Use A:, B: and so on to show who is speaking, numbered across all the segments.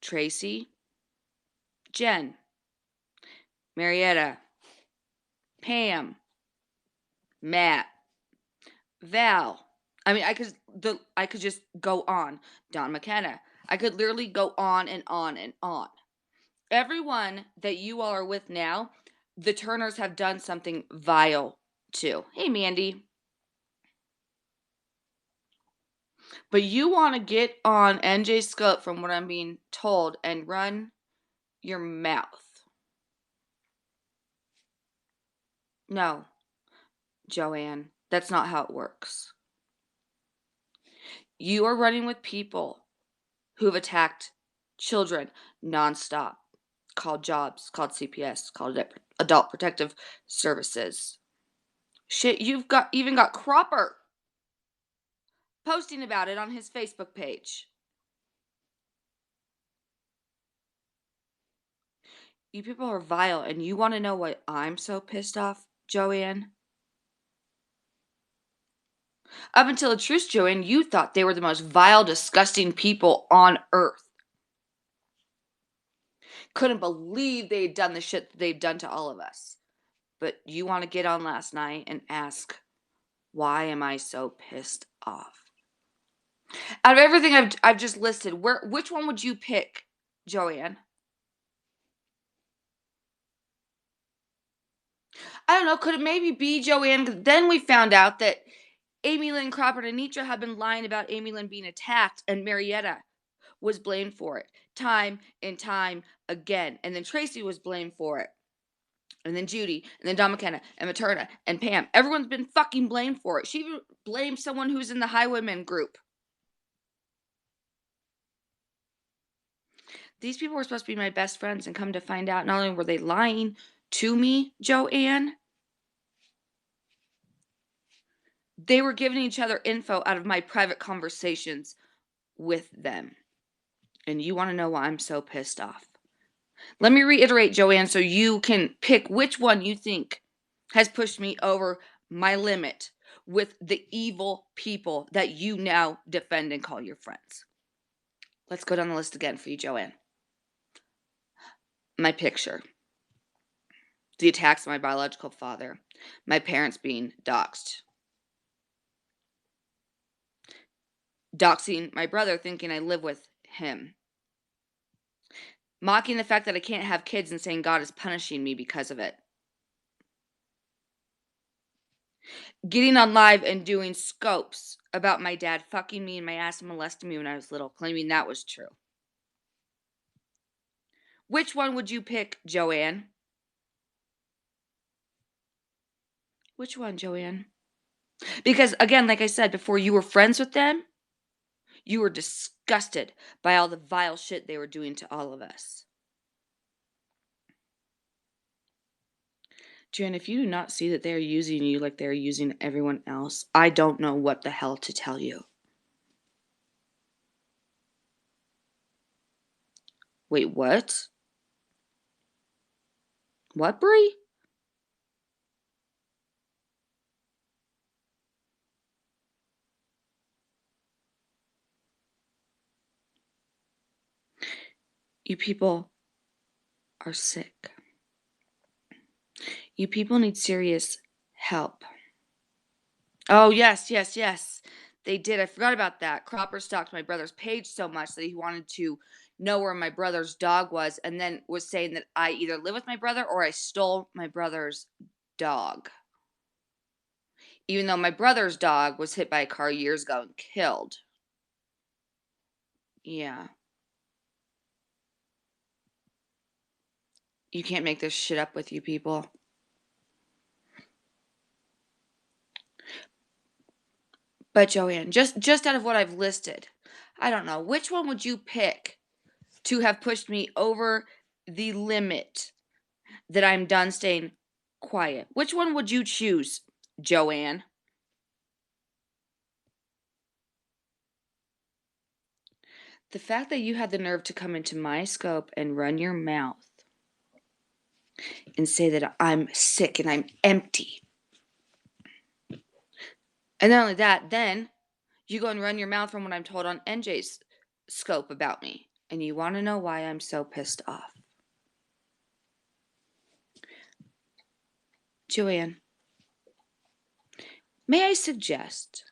A: Tracy, Jen, Marietta, Pam, Matt, Val. I mean, I could just go on. Don McKenna. I could literally go on and on and on. Everyone that you all are with now, the Turners have done something vile to. Hey, Mandy. But you want to get on NJ Scope, from what I'm being told, and run your mouth. No, Joanne, that's not how it works. You are running with people who have attacked children nonstop, called jobs, called CPS, called Adult Protective Services. Shit, even got Cropper posting about it on his Facebook page. You people are vile, and you want to know why I'm so pissed off, Joanne? Up until the truth, Joanne, you thought they were the most vile, disgusting people on earth. Couldn't believe they had done the shit that they've done to all of us. But you want to get on last night and ask, why am I so pissed off? Out of everything I've just listed, which one would you pick, Joanne? I don't know. Could it maybe be Joanne? 'Cause then we found out that Amy Lynn Cropper and Anitra had been lying about Amy Lynn being attacked, and Marietta was blamed for it time and time again. And then Tracy was blamed for it. And then Judy, and then Don McKenna, and Materna, and Pam. Everyone's been fucking blamed for it. She even blamed someone who's in the Highwaymen group. These people were supposed to be my best friends, and come to find out, not only were they lying to me, Joanne, they were giving each other info out of my private conversations with them. And you want to know why I'm so pissed off? Let me reiterate, Joanne, so you can pick which one you think has pushed me over my limit with the evil people that you now defend and call your friends. Let's go down the list again for you, Joanne. My picture. The attacks on my biological father. My parents being doxxed. Doxing my brother, thinking I live with him. Mocking the fact that I can't have kids and saying God is punishing me because of it. Getting on live and doing scopes about my dad fucking me in my ass and molesting me when I was little, claiming that was true. Which one would you pick, Joanne? Which one, Joanne? Because, again, like I said before, you were friends with them. You were disgusted by all the vile shit they were doing to all of us. Jen, if you do not see that they're using you like they're using everyone else, I don't know what the hell to tell you. Wait, what? What, Brie? You people are sick. You people need serious help. Oh, yes, yes, yes. They did. I forgot about that. Cropper stalked my brother's page so much that he wanted to know where my brother's dog was, and then was saying that I either live with my brother or I stole my brother's dog. Even though my brother's dog was hit by a car years ago and killed. Yeah. You can't make this shit up with you people. But Joanne, just out of what I've listed, I don't know, which one would you pick to have pushed me over the limit that I'm done staying quiet? Which one would you choose, Joanne? The fact that you had the nerve to come into my scope and run your mouth and say that I'm sick and I'm empty. And not only that, then you go and run your mouth from what I'm told on NJ's scope about me. And you want to know why I'm so pissed off? Joanne, may I suggest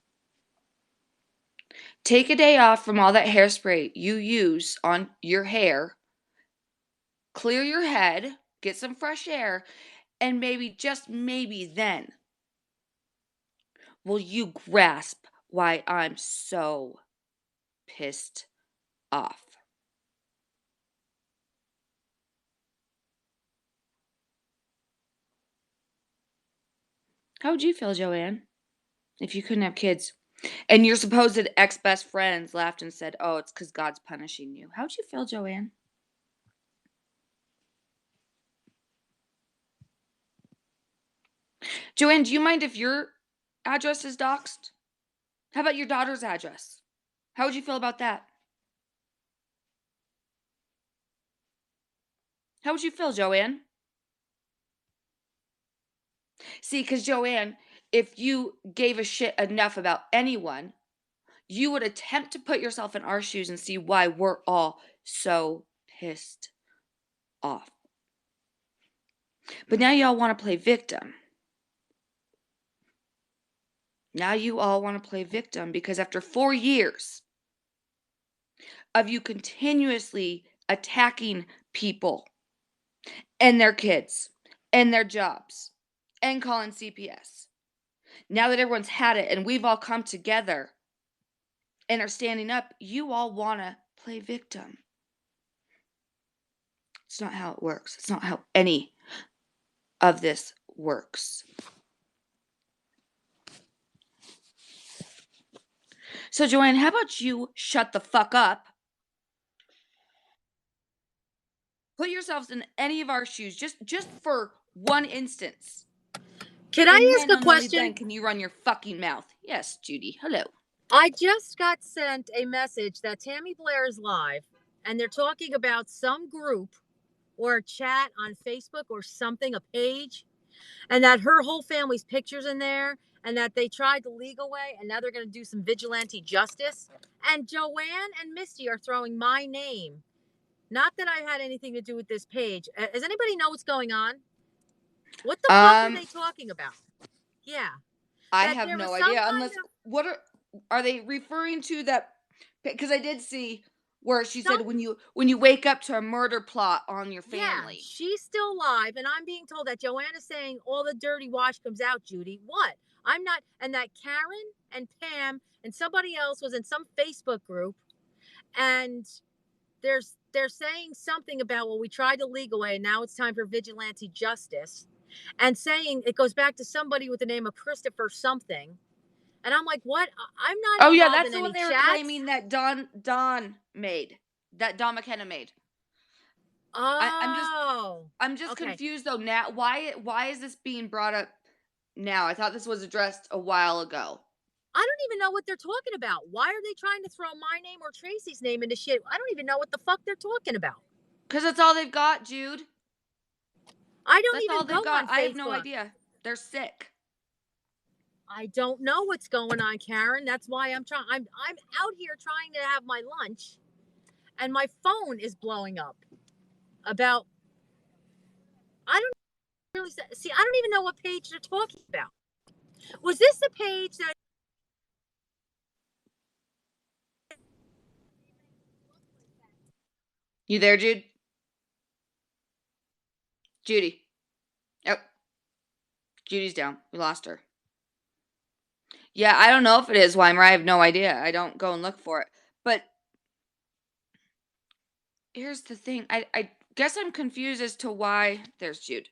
A: take a day off from all that hairspray you use on your hair, clear your head, get some fresh air, and maybe, just maybe then, will you grasp why I'm so pissed off? How would you feel, Joanne, if you couldn't have kids and your supposed ex-best friends laughed and said, "Oh, it's because God's punishing you"? How'd you feel, Joanne? Joanne, do you mind if your address is doxed? How about your daughter's address? How would you feel about that? How would you feel, Joanne? See, because Joanne, if you gave a shit enough about anyone, you would attempt to put yourself in our shoes and see why we're all so pissed off. But now y'all want to play victim. Now you all want to play victim because after 4 years of you continuously attacking people and their kids and their jobs and calling CPS, now that everyone's had it and we've all come together and are standing up, you all want to play victim. It's not how it works. It's not how any of this works. So, Joanne, how about you shut the fuck up? Put yourselves in any of our shoes, just for one instance.
B: Can I ask a
A: Then
B: question?
A: can you run your fucking mouth? Yes, Judy. Hello.
B: I just got sent a message that Tammy Blair is live, and they're talking about some group or a chat on Facebook or something, a page, and that her whole family's pictures in there, and that they tried the legal way, and now they're going to do some vigilante justice. And Joanne and Misty are throwing my name. Not that I had anything to do with this page. Does anybody know what's going on? What the fuck are they talking about? Yeah.
A: I
B: That
A: have
B: there was
A: no
B: some
A: idea.
B: kind
A: Unless
B: of
A: what are they referring to that? Because I did see where she said
B: some
A: when you wake up to a murder plot on your
B: Yeah,
A: family.
B: she's still alive, and I'm being told that Joanna's saying all the dirty wash comes out, Judy. What? I'm not, and that Karen and Pam and somebody else was in some Facebook group, and they're saying something about, well, we tried the legal way, and now it's time for vigilante justice, and saying it goes back to somebody with the name of Christopher something, and I'm like, what? I'm not
A: Oh yeah,
B: involved
A: that's
B: in
A: the one
B: any
A: they were
B: chats.
A: claiming that Don made. That Don McKenna made. I'm just
B: Okay.
A: confused though. Now, why is this being brought up now? I thought this was addressed a while ago.
B: I don't even know what they're talking about. Why are they trying to throw my name or Tracy's name into shit? I don't even know what the fuck they're talking about.
A: Because that's all they've got, Jude.
B: I don't
A: That's all
B: even
A: they've
B: go
A: got.
B: on
A: I have no
B: Facebook.
A: idea. They're sick.
B: I don't know what's going on, Karen. That's why I'm out here trying to have my lunch, and my phone is blowing up. About I don't really see. I don't even know what page they're talking about. Was this the page that?
A: You there, Jude? Judy. Yep. Judy's down. We lost her. Yeah, I don't know if it is Weimer. I have no idea. I don't go and look for it. But here's the thing. I guess I'm confused as to why. There's Jude.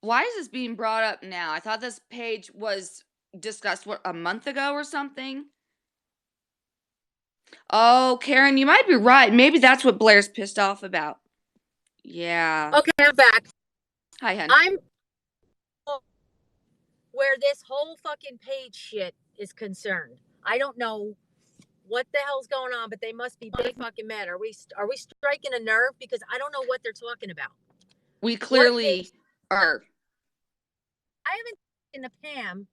A: Why is this being brought up now? I thought this page was discussed, what, a month ago or something? Oh, Karen, you might be right. Maybe that's what Blair's pissed off about. Yeah.
B: Okay, I'm back.
A: Hi, hun.
B: I'm where this whole fucking page shit is concerned. I don't know what the hell's going on, but they must be big fucking mad. Are we striking a nerve? Because I don't know what they're talking about.
A: We clearly are.
B: I haven't spoken to Pam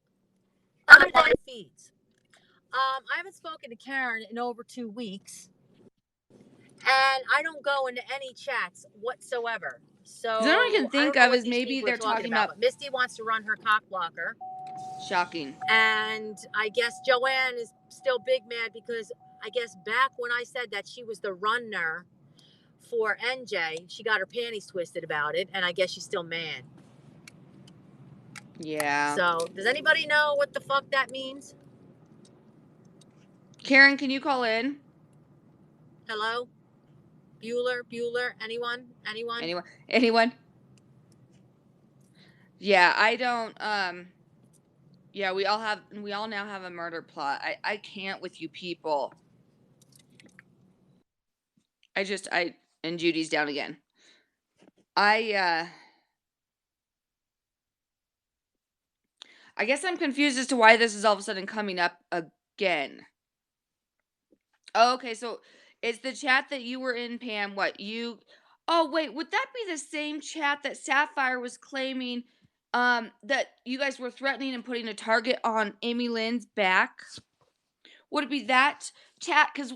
B: other than feeds. I haven't spoken to Karen in over 2 weeks. and I don't go into any chats whatsoever. So
A: The only I can
B: I
A: think
B: don't know
A: of
B: what
A: is
B: these
A: maybe
B: people are
A: they're
B: talking
A: talking
B: about.
A: about
B: But Misty wants to run her cock blocker,
A: shocking.
B: and I guess Joanne is still big mad because I guess back when I said that she was the runner for NJ, she got her panties twisted about it, and I guess she's still mad.
A: Yeah.
B: So does anybody know what the fuck that means?
A: Karen, can you call in?
B: Hello? Bueller? Anyone?
A: Anyone? Yeah, I don't yeah, we all now have a murder plot. I can't with you people. And Judy's down again. I guess I'm confused as to why this is all of a sudden coming up again. Oh, okay, so it's the chat that you were in, Pam. Oh, wait, would that be the same chat that Sapphire was claiming that you guys were threatening and putting a target on Amy Lynn's back? Would it be that chat? Because,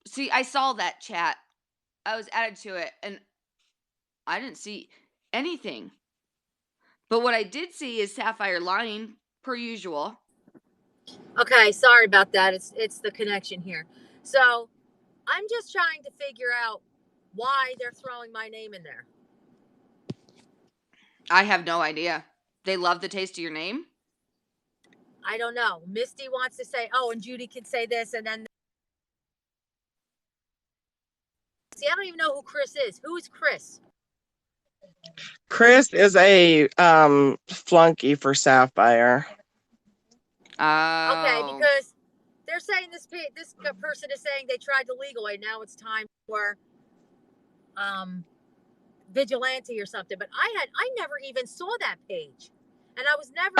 A: see, I saw that chat. I was added to it, and I didn't see anything. But what I did see is Sapphire lying, per usual.
B: Okay, sorry about that. It's the connection here. So I'm just trying to figure out why they're throwing my name in there.
A: I have no idea. They love the taste of your name?
B: I don't know. Misty wants to say, oh, and Judy can say this, and then see, I don't even know who Chris is. Who is Chris?
C: Chris is a flunky for Sapphire.
A: Oh.
B: Okay, because they're saying this person is saying they tried the legal way. Now it's time for vigilante or something. But I never even saw that page, and I was never.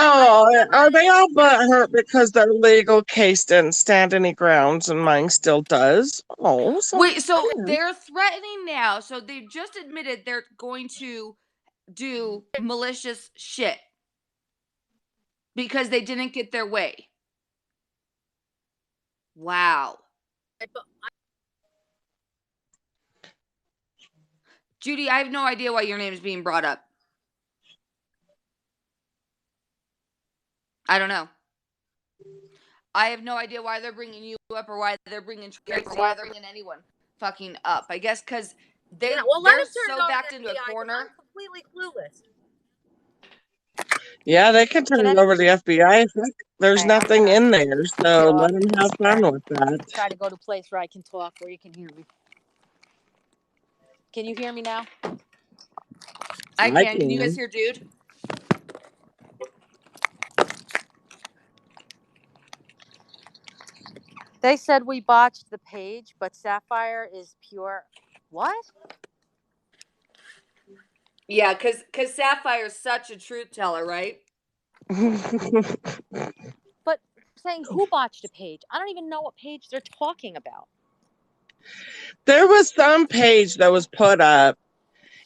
C: Are they all butthurt because their legal case didn't stand any grounds and mine still does? Oh,
A: wait, so they're threatening now. So they just admitted they're going to do malicious shit because they didn't get their way. Wow. Judy, I have no idea why your name is being brought up. I don't know. I have no idea why they're bringing you up or why they're bringing Trace or why they're bringing anyone fucking up. I guess because they're so backed into a corner.
B: I'm completely clueless.
C: Yeah, they can turn it over to the FBI. There's nothing in there, so let them have fun with that.
B: Try to go to a place where I can talk, where you can hear me. Can you hear me now?
A: I can. Can you guys hear Jude?
B: They said we botched the page, but Sapphire is pure. What?
A: Yeah, because Sapphire's such a truth teller, right?
B: But saying who botched a page? I don't even know what page they're talking about.
C: There was some page that was put up,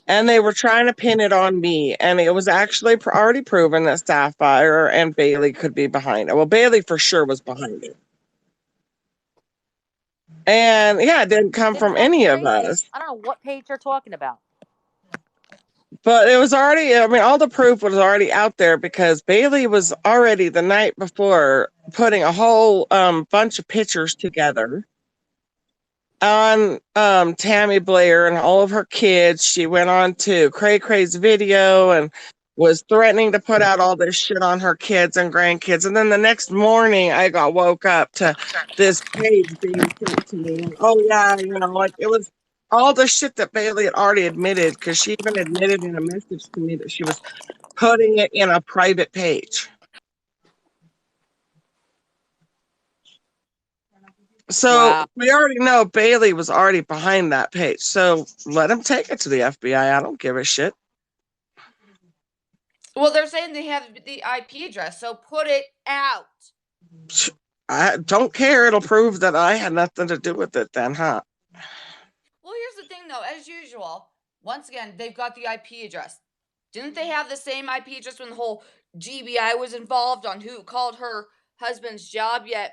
C: and they were trying to pin it on me, and it was actually already proven that Sapphire and Bailey could be behind it. Well, Bailey for sure was behind it. And yeah, it didn't come from any of us.
B: I don't know what page they're talking about.
C: But it was already, I mean, all the proof was already out there because Bailey was already the night before putting a whole bunch of pictures together on Tammy Blair and all of her kids. She went on to Cray Cray's video and was threatening to put out all this shit on her kids and grandkids. And then the next morning, I got woke up to this page being sent to me. And, oh, yeah, like it was all the shit that Bailey had already admitted, because she even admitted in a message to me that she was putting it in a private page. So we already know Bailey was already behind that page. So let him take it to the FBI. I don't give a shit.
A: Well, they're saying they have the IP address, so put it out.
C: I don't care. It'll prove that I had nothing to do with it then, huh?
A: Well, here's the thing, though. As usual, once again, they've got the IP address. Didn't they have the same IP address when the whole GBI was involved on who called her husband's job? Yet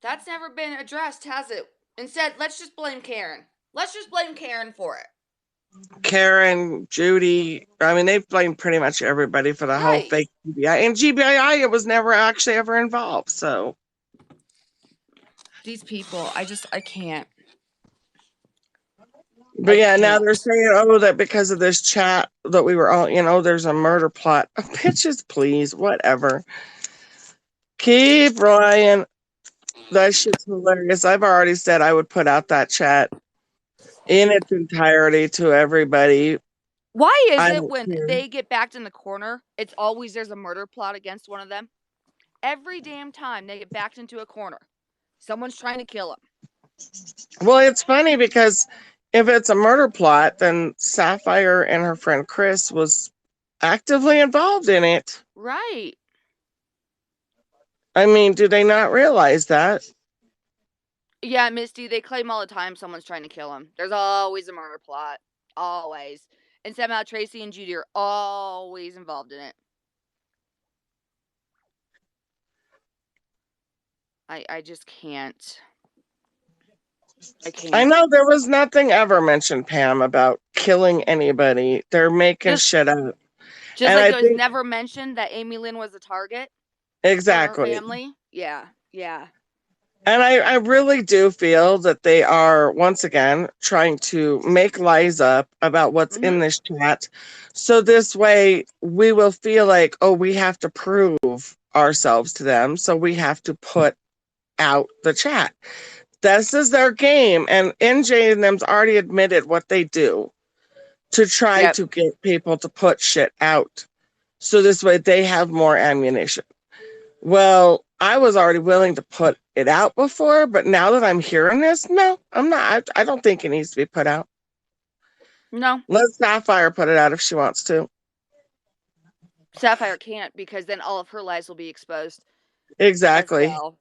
A: that's never been addressed, has it? Instead, let's just blame Karen. Let's just blame Karen for it.
C: Karen, Judy, I mean, they've blamed pretty much everybody for the whole
A: Right.
C: fake GBI. And GBI, it was never actually ever involved. So
A: These people, I can't.
C: But
A: I
C: yeah, now
A: can't.
C: they're saying, oh, that because of this chat that we were all, there's a murder plot. Bitches, please, whatever. Keep Ryan. That shit's hilarious. I've already said I would put out that chat in its entirety to everybody.
A: Why is
C: I
A: it
C: don't
A: when
C: care.
A: they get backed in the corner, it's always there's a murder plot against one of them? Every damn time they get backed into a corner, someone's trying to kill them.
C: Well, it's funny because if it's a murder plot, then Sapphire and her friend Chris was actively involved in it.
A: Right.
C: I mean, do they not realize that?
A: Yeah, Misty, they claim all the time someone's trying to kill them. There's always a murder plot. Always. And somehow Tracy and Judy are always involved in it. I just can't. I can't.
C: I know there was nothing ever mentioned, Pam, about killing anybody. They're making shit up.
A: Just
C: And
A: like
C: I
A: it was
C: think
A: never mentioned that Amy Lynn was a target for her
C: exactly.
A: family. Yeah, yeah.
C: And I really do feel that they are once again trying to make lies up about what's in this chat. So this way we will feel like, oh, we have to prove ourselves to them. So we have to put out the chat. This is their game. And NJ and them's already admitted what they do to try
A: Yep.
C: to get people to put shit out. So this way they have more ammunition. Well, I was already willing to put it out before, but now that I'm hearing this, no, I'm not. I don't think it needs to be put out.
A: No.
C: Let Sapphire put it out if she wants to.
A: Sapphire can't because then all of her lies will be exposed.
C: Exactly.
A: Well.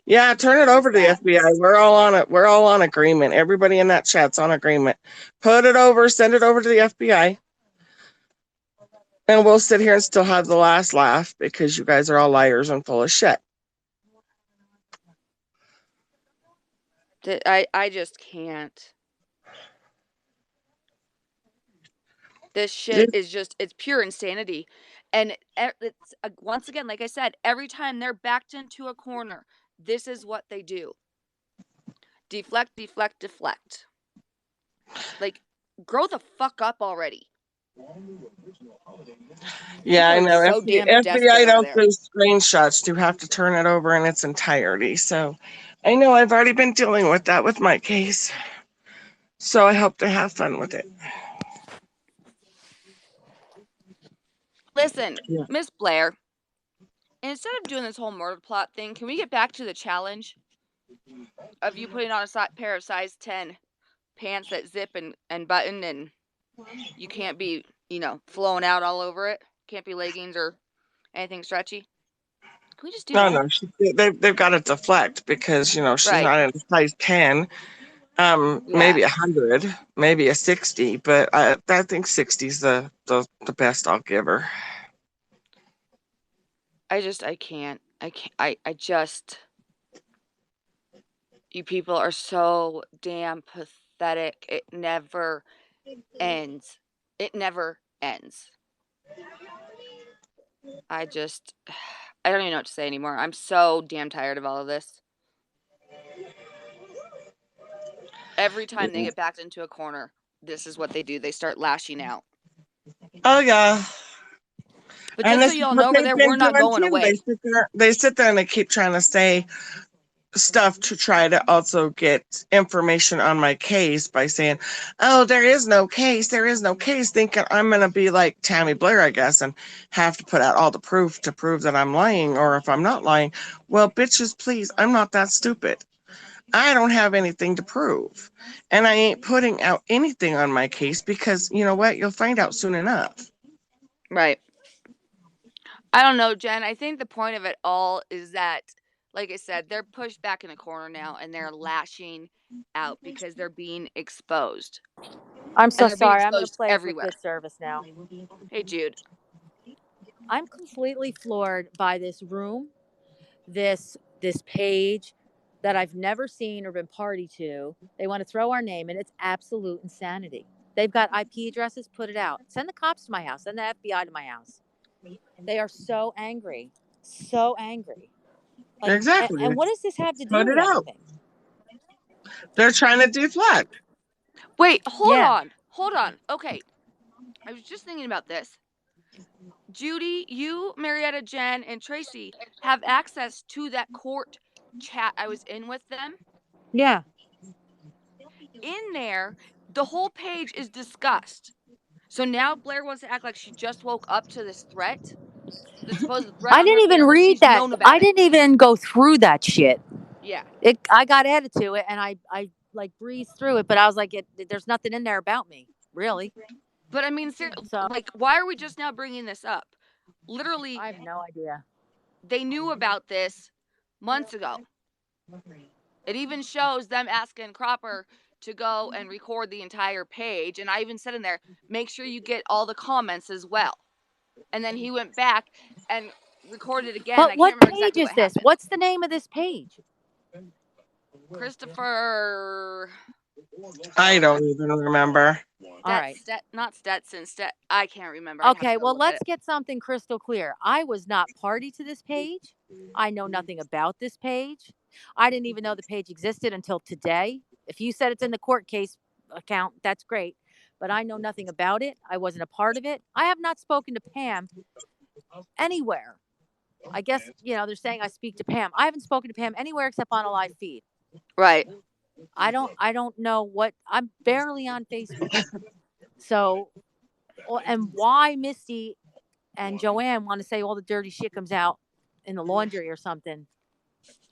C: Yeah, turn it over to the FBI. We're all on it. We're all on agreement. Everybody in that chat's on agreement. Put it over, send it over to the FBI. And we'll sit here and still have the last laugh because you guys are all liars and full of shit.
A: I just can't. This shit is just, it's pure insanity. And it's, once again, like I said, every time they're backed into a corner, this is what they do. Deflect, deflect, deflect. Like, grow the fuck up already.
C: Yeah, I know.
A: So
C: If the
A: damn
C: FBI
A: desperate
C: don't
A: over there.
C: do screenshots, you have to turn it over in its entirety. So I know I've already been dealing with that with my case. So I hope to have fun with it.
A: Listen,
C: Yeah.
A: Miss Blair, instead of doing this whole murder plot thing, can we get back to the challenge of you putting on a pair of size 10 pants that zip and button, and you can't be, flowing out all over it? Can't be leggings or anything stretchy? Can we just do that?
C: No, they've got to deflect because, she's not in a size 10. Maybe 100, maybe a 60, but I think 60 is the best I'll give her.
A: I can't. You people are so damn pathetic. It never ends. It never ends. I don't even know what to say anymore. I'm so damn tired of all of this. Every time they get backed into a corner, this is what they do. They start lashing out.
C: Oh, yeah.
A: But just so y'all know over there, we're not going away.
C: They sit there and they keep trying to say stuff to try to also get information on my case by saying, oh, there is no case, thinking I'm going to be like Tammy Blair, I guess, and have to put out all the proof to prove that I'm lying, or if I'm not lying. Well, bitches, please, I'm not that stupid. I don't have anything to prove. And I ain't putting out anything on my case because, you know what? You'll find out soon enough.
A: Right. I don't know, Jen. I think the point of it all is that, like I said, they're pushed back in a corner now and they're lashing out because they're being exposed.
B: I'm so sorry. I'm going to play for good service now.
A: Hey, Jude.
B: I'm completely floored by this room, this page, that I've never seen or been party to. They want to throw our name, and it's absolute insanity. They've got IP addresses. Put it out. Send the cops to my house. Send the FBI to my house. They are so angry, so angry. Like,
C: Exactly.
B: and what does this have to do
C: Put
B: with
C: it out.
B: anything?
C: They're trying to deflect.
A: Wait, hold
B: Yeah.
A: on. Okay. I was just thinking about this. Judy, you, Marietta, Jen, and Tracy have access to that court chat I was in with them.
B: Yeah.
A: In there, the whole page is discussed. So now Blair wants to act like she just woke up to this threat. The supposed threat
B: I
A: on
B: didn't
A: her
B: even
A: family.
B: read
A: She's
B: that.
A: known about
B: I
A: it.
B: didn't even go through that shit.
A: Yeah.
B: I got added to it, and I like breezed through it, but I was like, there's nothing in there about me, really.
A: But I mean,
B: So
A: like, why are we just now bringing this up? Literally,
B: I have no idea.
A: they knew about this months ago. It even shows them asking Cropper to go and record the entire page. And I even said in there, make sure you get all the comments as well. And then he went back and recorded again.
B: But
A: I
B: what
A: can't remember
B: page
A: exactly
B: is
A: what
B: this?
A: happened.
B: What's the name of this page?
A: Christopher.
C: I don't even remember.
B: All right.
A: Not Stetson. I can't remember.
B: Okay, well, let's get something crystal clear. I was not party to this page. I know nothing about this page. I didn't even know the page existed until today. If you said it's in the court case account, that's great. But I know nothing about it. I wasn't a part of it. I have not spoken to Pam anywhere. I guess, they're saying I speak to Pam. I haven't spoken to Pam anywhere except on a live feed.
A: Right.
B: I don't know what, I'm barely on Facebook. So, and why Misty and Joanne want to say all the dirty shit comes out in the laundry or something.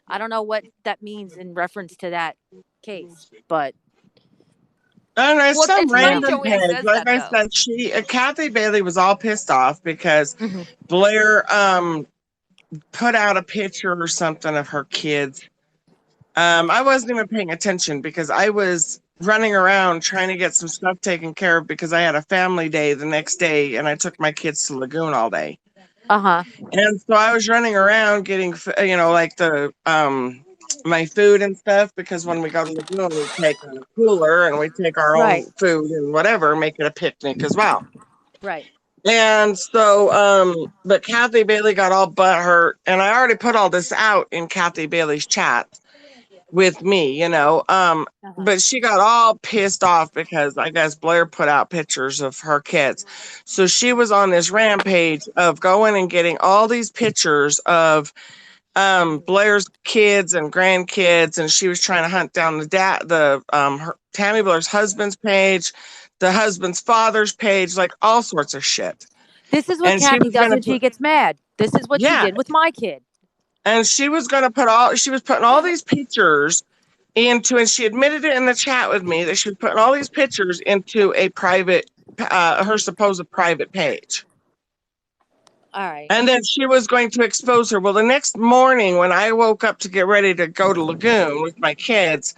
B: I don't know what that means in reference to that case, but
C: I don't know,
A: Well,
C: some
A: it's funny
C: random
A: Joanne
C: page.
A: says
C: Like
A: that,
C: I
A: though.
C: said, Kathy Bailey was all pissed off because Blair put out a picture or something of her kids. I wasn't even paying attention because I was running around trying to get some stuff taken care of because I had a family day the next day and I took my kids to Lagoon all day. And so I was running around getting, like the my food and stuff, because when we go to Lagoon, we take a cooler and we take our
B: Right.
C: own food and whatever, make it a picnic as well.
B: Right.
C: And so, but Kathy Bailey got all butthurt, and I already put all this out in Kathy Bailey's chat with me, but she got all pissed off because I guess Blair put out pictures of her kids. So she was on this rampage of going and getting all these pictures of Blair's kids and grandkids, and she was trying to hunt down her Tammy Blair's husband's page, the husband's father's page, like all sorts of shit.
B: This is what
C: And
B: Kathy does when she gets mad. This is what she did with my kid.
C: And she was going to she was putting all these pictures into, and she admitted it in the chat with me that she was putting all these pictures into a private, her supposed private page.
B: All right.
C: And then she was going to expose her. Well, the next morning when I woke up to get ready to go to Lagoon with my kids,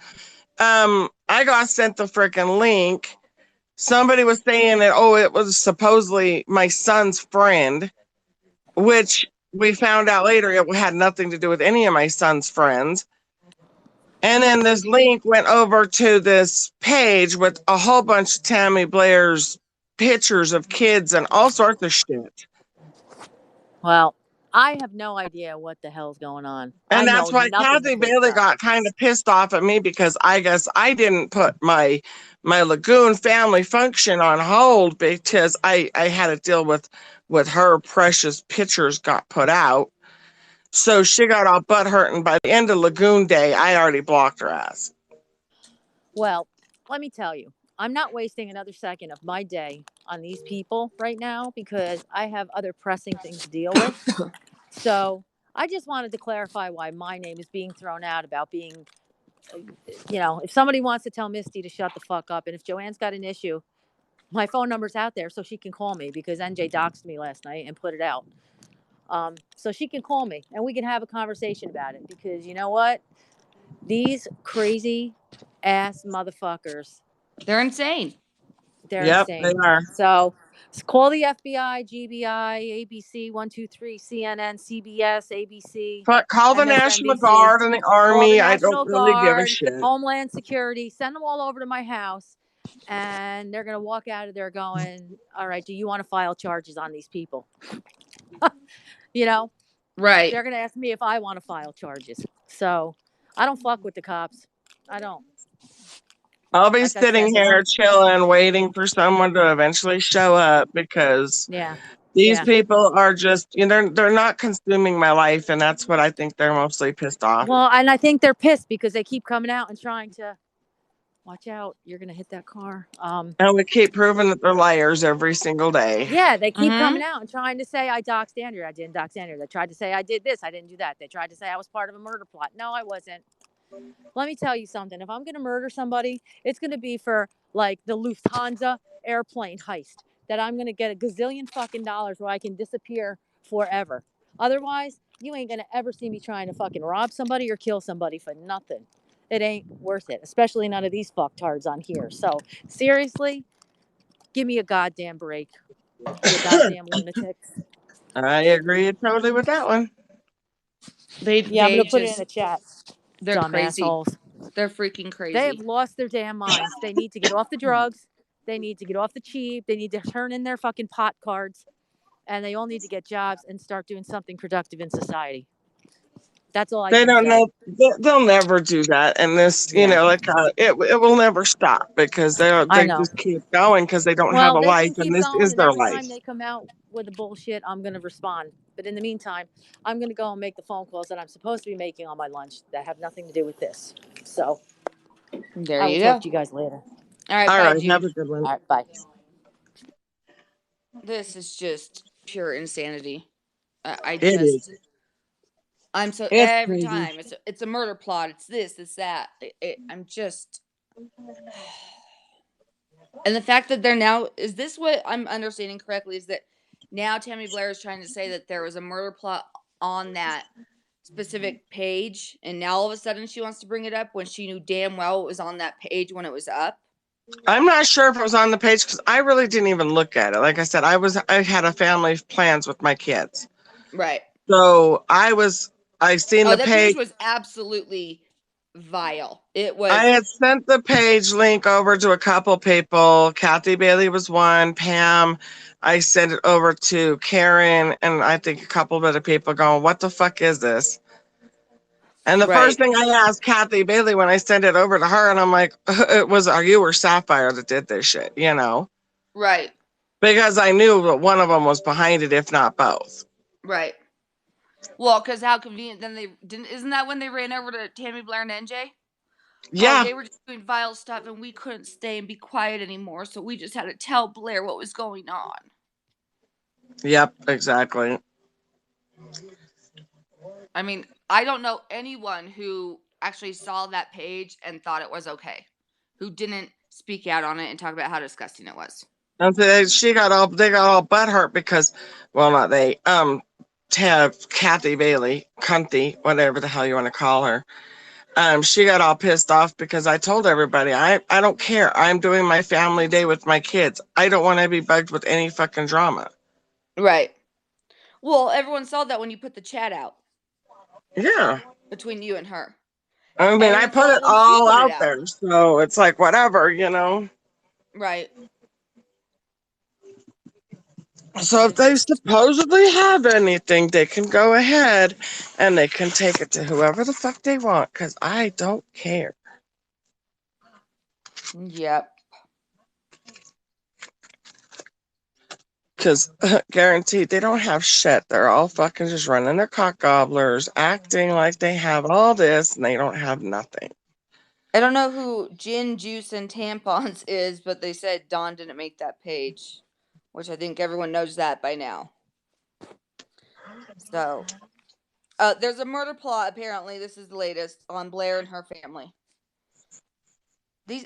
C: I got sent the freaking link. Somebody was saying that, it was supposedly my son's friend, which we found out later it had nothing to do with any of my son's friends. And then this link went over to this page with a whole bunch of Tammy Blair's pictures of kids and all sorts of shit.
B: Well, I have no idea what the hell's going on.
C: And that's why Kathy Bailey got kind of pissed off at me, because I guess I didn't put my Lagoon family function on hold because I had to deal with her precious pictures got put out. So she got all butthurt, and by the end of Lagoon Day, I already blocked her ass.
B: Well, let me tell you, I'm not wasting another second of my day on these people right now because I have other pressing things to deal with. So I just wanted to clarify why my name is being thrown out about being, if somebody wants to tell Misty to shut the fuck up, and if Joanne's got an issue, my phone number's out there so she can call me, because NJ doxed me last night and put it out. So she can call me and we can have a conversation about it, because you know what? These crazy ass motherfuckers.
A: They're insane.
B: They're insane.
C: They are.
B: So Call the FBI, GBI, ABC, 123, CNN, CBS, ABC,
C: Call the National
B: MSNBC.
C: Guard and the
B: Call the
C: Army. I don't
B: National
C: really give a
B: Guard,
C: shit.
B: Homeland Security. Send them all over to my house, and they're gonna walk out of there going, "All right, do you want to file charges on these people?" You know,
A: Right.
B: they're gonna ask me if I want to file charges. So I don't fuck with the cops. I don't.
C: I'll be
B: Like I said,
C: sitting
B: they
C: here
B: want.
C: chilling, waiting for someone to eventually show up because
B: Yeah,
C: these
B: yeah.
C: people are just, they're not consuming my life, and that's what I think they're mostly pissed off.
B: Well, and I think they're pissed because they keep coming out and trying to watch out. You're gonna hit that car.
C: And we keep proving that they're liars every single day.
B: Yeah, they keep
A: Mhm.
B: coming out and trying to say I doxed Andrew. I didn't dox Andrew. They tried to say I did this. I didn't do that. They tried to say I was part of a murder plot. No, I wasn't. Let me tell you something. If I'm going to murder somebody, it's going to be for like the Lufthansa airplane heist that I'm going to get a gazillion fucking dollars where I can disappear forever. Otherwise, you ain't going to ever see me trying to fucking rob somebody or kill somebody for nothing. It ain't worth it, especially none of these fucktards on here. So, seriously, give me a goddamn break. You goddamn lunatics.
C: I agree totally with that one.
B: Yeah, I'm going to put it in the chat.
A: They're
B: Dumb
A: crazy.
B: assholes.
A: They're freaking crazy.
B: They have lost their damn minds. They need to get off the drugs. They need to get off the cheap. They need to turn in their fucking pot cards. And they all need to get jobs and start doing something productive in society. That's all I
C: They
B: can
C: don't
B: say.
C: know. They'll never do that. And this,
B: Yeah.
C: it will never stop because
B: I
C: they
B: know.
C: just keep going because they don't have
B: Well,
C: a
B: they
C: life,
B: can
C: and
B: keep
C: this
B: going,
C: is
B: and
C: their
B: every
C: life.
B: time they come out with the bullshit, I'm going to respond. But in the meantime, I'm going to go and make the phone calls that I'm supposed to be making on my lunch that have nothing to do with this. So
A: There
B: I will
A: you
B: talk
A: go.
B: to you guys later.
A: All right,
C: All
A: bye,
C: right,
A: Jude.
C: have a good one.
B: All right, bye.
A: This is just pure insanity. I
C: It
A: just,
C: is.
A: I'm so
C: It's
A: every
C: crazy.
A: time it's a murder plot. It's this, it's that. I'm just, and the fact that they're now, is this what I'm understanding correctly? Is that now Tammy Blair is trying to say that there was a murder plot on that specific page, and now all of a sudden she wants to bring it up when she knew damn well it was on that page when it was up?
C: I'm not sure if it was on the page because I really didn't even look at it. Like I said, I had a family plans with my kids,
A: Right.
C: so I seen
A: Oh,
C: the
A: that
C: page.
A: page was absolutely vile. It was.
C: I had sent the page link over to a couple people. Kathy Bailey was one. Pam. I sent it over to Karen, and I think a couple of other people going, "What the fuck is this?" And the
A: Right.
C: first thing I asked Kathy Bailey when I sent it over to her, and I'm like, "Are you or Sapphire that did this shit?"
A: Right.
C: Because I knew that one of them was behind it, if not both.
A: Right. Well, because how convenient then they didn't. Isn't that when they ran over to Tammy Blair and NJ?
C: Yeah.
A: Oh, they were just doing vile stuff, and we couldn't stay and be quiet anymore, so we just had to tell Blair what was going on.
C: Yep. Exactly.
A: I mean, I don't know anyone who actually saw that page and thought it was okay, who didn't speak out on it and talk about how disgusting it was.
C: And so they got all butthurt because, well, not they. Kathy Bailey, Cunty, whatever the hell you want to call her. She got all pissed off because I told everybody I don't care. I'm doing my family day with my kids. I don't want to be bugged with any fucking drama.
A: Right. Well, everyone saw that when you put the chat out
C: Yeah.
A: between you and her.
C: I mean, I
A: Everyone
C: put
A: saw
C: it
A: when she
C: all
A: put it
C: out
A: out.
C: there, so it's like whatever.
A: Right.
C: So if they supposedly have anything, they can go ahead and they can take it to whoever the fuck they want, because I don't care.
A: Yep.
C: Because guaranteed, they don't have shit. They're all fucking just running their cock gobblers, acting like they have all this, and they don't have nothing.
A: I don't know who Gin, Juice, and Tampons is, but they said Dawn didn't make that page, which I think everyone knows that by now. So, there's a murder plot, apparently, this is the latest, on Blair and her family.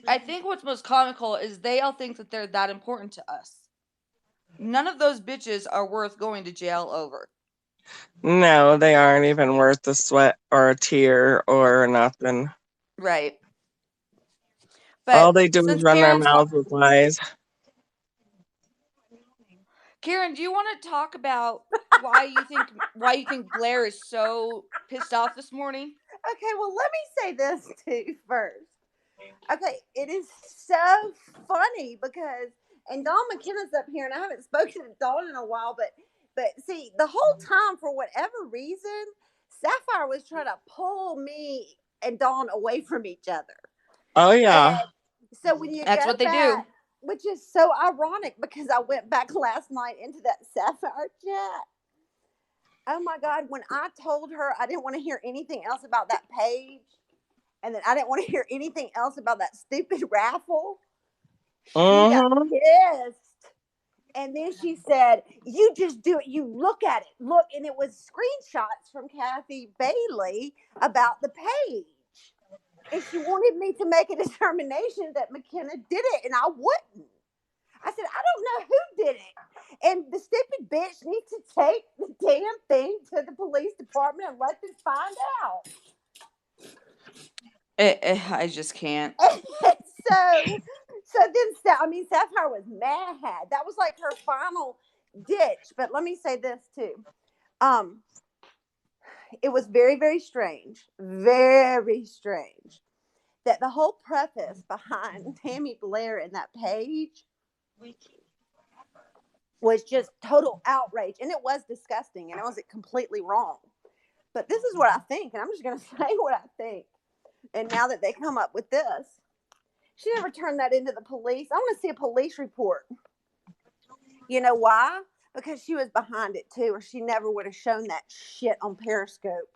A: I think what's most comical is they all think that they're that important to us. None of those bitches are worth going to jail over.
C: No, they aren't even worth a sweat or a tear or nothing.
A: Right. But
C: all they do is run their mouths with lies.
A: Karen, do you want to talk about why you think Blair is so pissed off this morning?
D: Okay, well, let me say this too first. Okay, it is so funny because, and Dawn McKenna's up here, and I haven't spoken to Dawn in a while, but see, the whole time, for whatever reason, Sapphire was trying to pull me and Dawn away from each other.
C: Oh yeah.
D: And so when you
A: That's
D: go
A: what they
D: back,
A: do.
D: which is so ironic because I went back last night into that Sapphire chat. Oh my God, when I told her I didn't want to hear anything else about that page, and then I didn't want to hear anything else about that stupid raffle, she got pissed. And then she said, "You just do it. You look at it. Look." And it was screenshots from Kathy Bailey about the page. And she wanted me to make a determination that McKenna did it, and I wouldn't. I said, I don't know who did it. And the stupid bitch needs to take the damn thing to the police department and let them find out.
A: I just can't.
D: So then, Sapphire was mad. That was like her final ditch. But let me say this too. It was very, very strange that the whole preface behind Tammy Blair and that page was just total outrage, and it was disgusting, and it was completely wrong. But this is what I think, and I'm just going to say what I think. And now that they come up with this, she never turned that into the police. I want to see a police report. You know why? Because she was behind it too, or she never would have shown that shit on Periscope.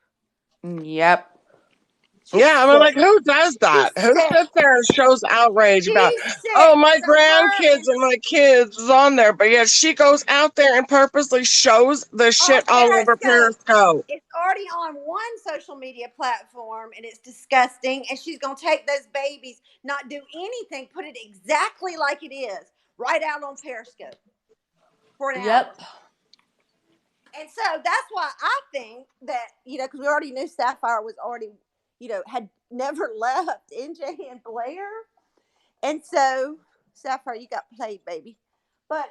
A: Yep.
C: Yeah, I mean, like, who does that? Who sits there and shows outrage about, oh, my grandkids and my kids is on there, but yet she goes out there and purposely shows the shit all over Periscope.
D: It's already on one social media platform, and it's disgusting, and she's going to take those babies, not do anything, put it exactly like it is, right out on Periscope for an hour. And so that's why I think that, because we already knew Sapphire was already, had never left NJ and Blair. And so, Sapphire, you got played, baby. But,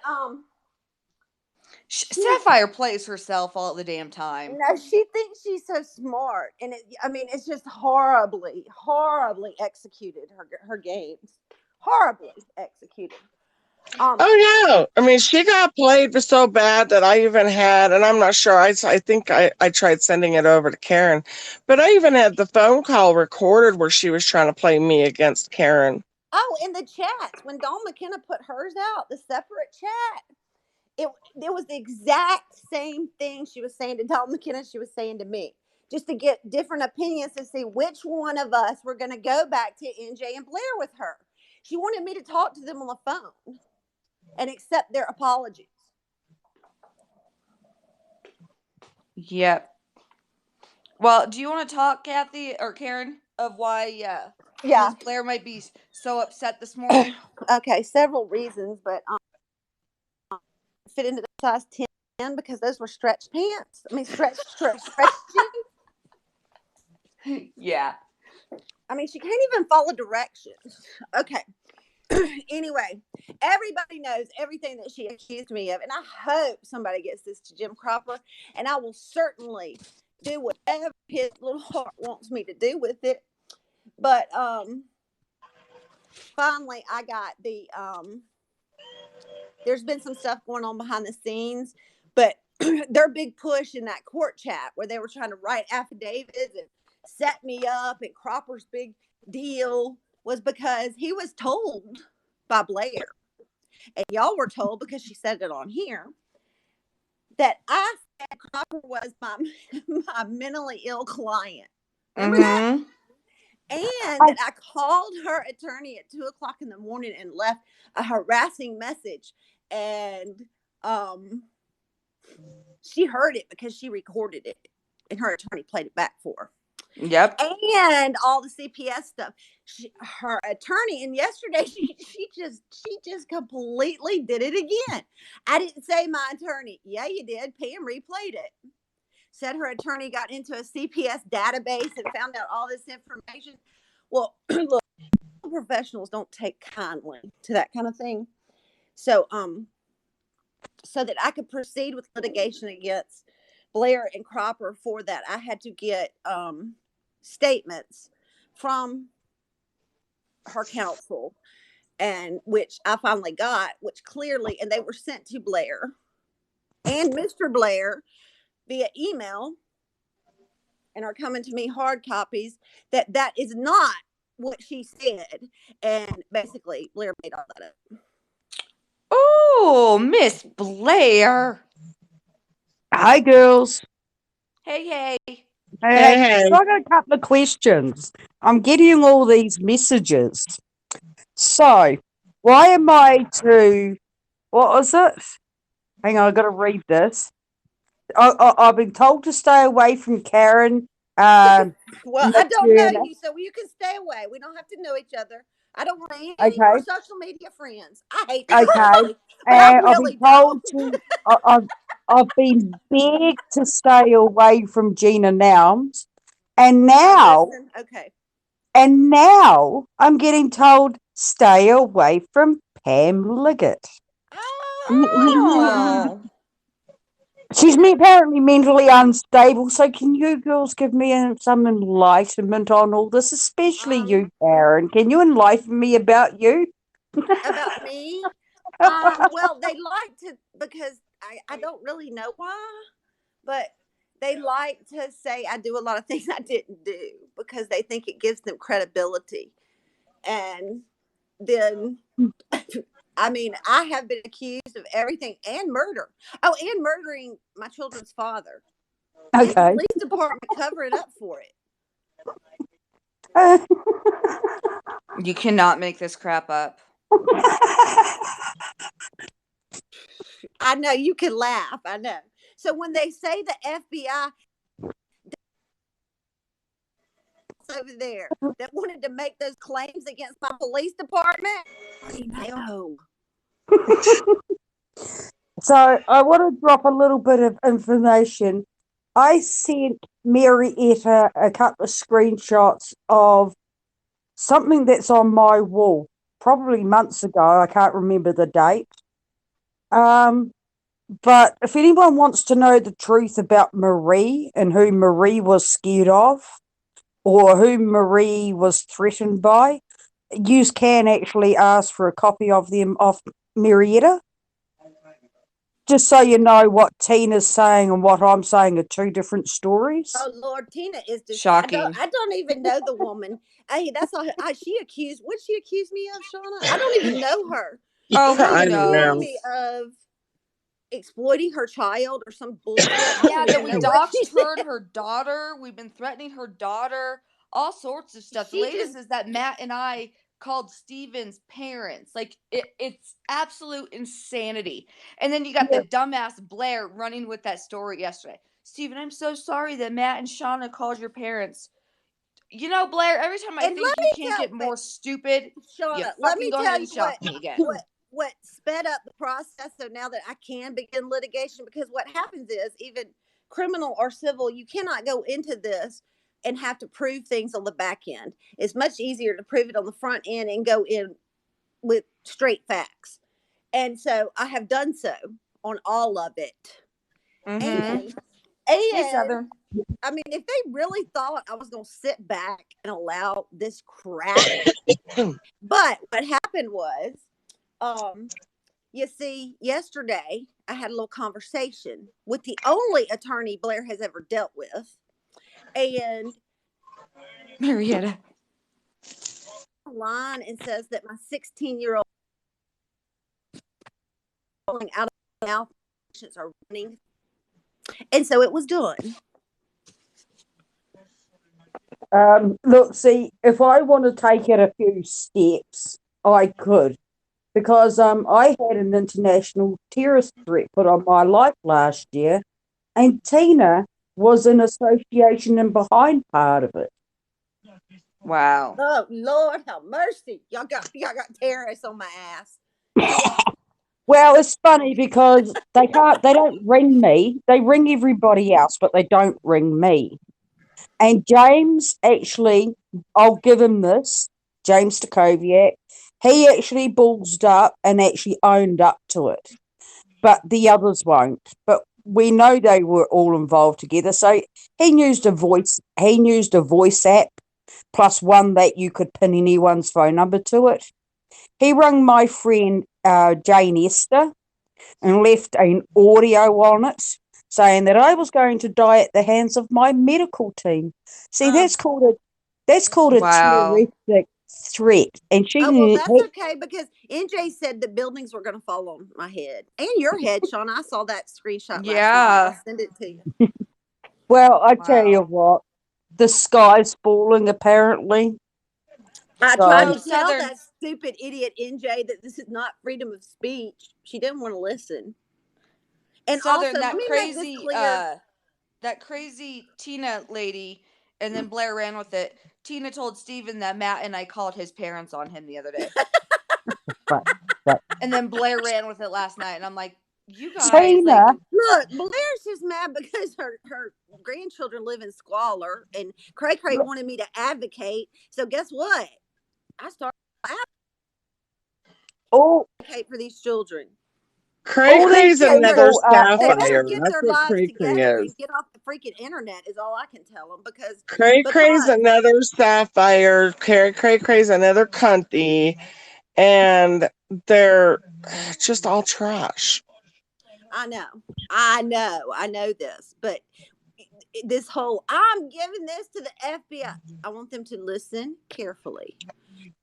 A: Sapphire plays herself all the damn time.
D: No, she thinks she's so smart. And it's just horribly, horribly executed, her games. Horribly executed.
C: Oh yeah, I mean, she got played so bad that I even had, and I'm not sure. I think I tried sending it over to Karen, but I even had the phone call recorded where she was trying to play me against Karen.
D: Oh, in the chats when Dawn McKenna put hers out, the separate chat, it was the exact same thing she was saying to Dawn McKenna. She was saying to me, just to get different opinions to see which one of us were going to go back to NJ and Blair with her. She wanted me to talk to them on the phone and accept their apologies.
A: Yep. Well, do you want to talk, Kathy or Karen, of why Ms. Blair might be so upset this morning?
D: Okay, several reasons, but fit into the size 10 because those were stretched pants. I mean, stretched jeans.
A: Yeah.
D: I mean, she can't even follow directions. Okay. Anyway, everybody knows everything that she accused me of, and I hope somebody gets this to Jim Cropper, and I will certainly do whatever his little heart wants me to do with it. But finally, I got the there's been some stuff going on behind the scenes, but their big push in that court chat where they were trying to write affidavits and set me up, and Cropper's big deal was because he was told by Blair, and y'all were told because she said it on here, that I said Cropper was my mentally ill client. Remember that? And that I called her attorney at 2:00 in the morning and left a harassing message, and she heard it because she recorded it, and her attorney played it back for her.
A: Yep.
D: And all the CPS stuff. Her attorney, and yesterday she just completely did it again. I didn't say my attorney. Yeah, you did. Pam replayed it. Said her attorney got into a CPS database and found out all this information. Well, look, professionals don't take kindly to that kind of thing. So so that I could proceed with litigation against Blair and Cropper for that, I had to get statements from her counsel, and which I finally got, which clearly, and they were sent to Blair and Mr. Blair via email, and are coming to me hard copies, that is not what she said. And basically, Blair made all that up.
A: Oh, Miss Blair.
E: Hi, girls.
A: Hey, hey.
C: Hey, hey.
E: So I got a couple of questions. I'm getting all these messages. So, why am I to? What was it? Hang on, I got to read this. I've been told to stay away from Karen.
D: Well, I don't know
E: Fiona.
D: you, so you can stay away. We don't have to know each other. I don't want any
E: Okay.
D: more social media friends. I hate that.
E: Okay,
D: But I
E: and I've
D: really
E: been told to. I've been begged to stay away from Gina Nouns, and now.
D: Listen, okay.
E: And now I'm getting told stay away from Pam Liggett.
A: Oh.
E: She's apparently mentally unstable. So can you girls give me some enlightenment on all this, especially you, Karen? Can you enlighten me about you?
D: About me? Well, they like to, because I don't really know why, but they like to say I do a lot of things I didn't do because they think it gives them credibility. And then, I mean, I have been accused of everything and murder. Oh, and murdering my children's father. And the
E: Okay.
D: police department covered up for it.
A: You cannot make this crap up.
D: I know, you can laugh. I know. So when they say the FBI over there that wanted to make those claims against my police department, no.
E: So I want to drop a little bit of information. I sent Marietta a couple of screenshots of something that's on my wall, probably months ago. I can't remember the date. But if anyone wants to know the truth about Marie and who Marie was scared of, or who Marie was threatened by, you can actually ask for a copy of them off Marietta. Just so you know what Tina's saying and what I'm saying are two different stories.
D: Oh Lord, Tina is just
A: Shocking.
D: I don't even know the woman. Hey, that's all. She accused. What she accused me of, Shauna? I don't even know her.
A: Oh,
C: I
A: we
C: don't
A: know.
C: know.
D: Me of exploiting her child or some bullshit.
A: Yeah, that we doxed her and her daughter. We've been threatening her daughter. All sorts of stuff. The
D: She
A: latest
D: just-
A: is that Matt and I called Steven's parents. Like, it's absolute insanity. And then you got the dumbass Blair running with that story yesterday. Steven, I'm so sorry that Matt and Shauna called your parents. You know, Blair, every time I
D: And
A: think
D: let
A: you
D: me
A: can't
D: tell-
A: get more stupid,
D: Shauna,
A: you
D: let me
A: fucking go
D: tell
A: ahead
D: you
A: and shock me again.
D: what sped up the process. So now that I can begin litigation, because what happens is, even criminal or civil, you cannot go into this and have to prove things on the back end. It's much easier to prove it on the front end and go in with straight facts. And so I have done so on all of it.
A: Mm-hmm.
D: And
A: Hey, Southern.
D: I mean, if they really thought I was going to sit back and allow this crap, but what happened was, you see, yesterday I had a little conversation with the only attorney Blair has ever dealt with, and
A: Marietta.
D: line and says that my 16-year-old out of mouth patients are running, and so it was done.
E: Look, see, if I want to take it a few steps, I could. Because I had an international terrorist threat put on my life last year, and Tina was in association and behind part of it.
A: Wow.
D: Oh Lord, have mercy! Y'all got terrorists on my ass.
E: Well, it's funny because they don't ring me. They ring everybody else, but they don't ring me. And James, actually, I'll give him this, James Stacoviak, he actually ballsed up and actually owned up to it. but the others won't. But we know they were all involved together. So he used a voice app plus one that you could pin anyone's phone number to it. He rang my friend Jane Esther and left an audio on it saying that I was going to die at the hands of my medical team. See, that's called a
A: Wow.
E: terroristic threat. And she
D: Oh, well,
E: didn't.
D: that's okay because NJ said that buildings were going to fall on my head and your head, Sean. I saw that screenshot last night.
A: Yeah.
D: I'll send it to you.
E: Well, I tell you
A: Wow.
E: what, the sky's falling apparently.
D: I
E: So
D: tried
A: No,
D: to tell
A: Southern
D: that stupid idiot NJ that this is not freedom of speech. She didn't want to listen. And also,
A: Southern
D: let me make this clear.
A: that crazy Tina lady, and then Blair ran with it. Tina told Steven that Matt and I called his parents on him the other day.
E: but
A: And then Blair ran with it last night, and I'm like, you guys,
E: Tina,
A: like,
D: Look, Blair's just mad because her grandchildren live in squalor, and Cray Cray wanted me to advocate. So guess what? I started
E: all
D: advocate for these children.
C: Cray
E: all
C: Cray's
E: these
C: another
E: people are
D: They better
C: sapphire.
D: get
C: That's
D: their
C: what
D: lives
C: Cray Cray
D: together
C: is.
D: and get off the freaking internet. Is all I can tell them
C: Cray Cray's another sapphire. Cray Cray's another cunty. And they're just all trash.
D: I know this, but this whole I'm giving this to the FBI. I want them to listen carefully.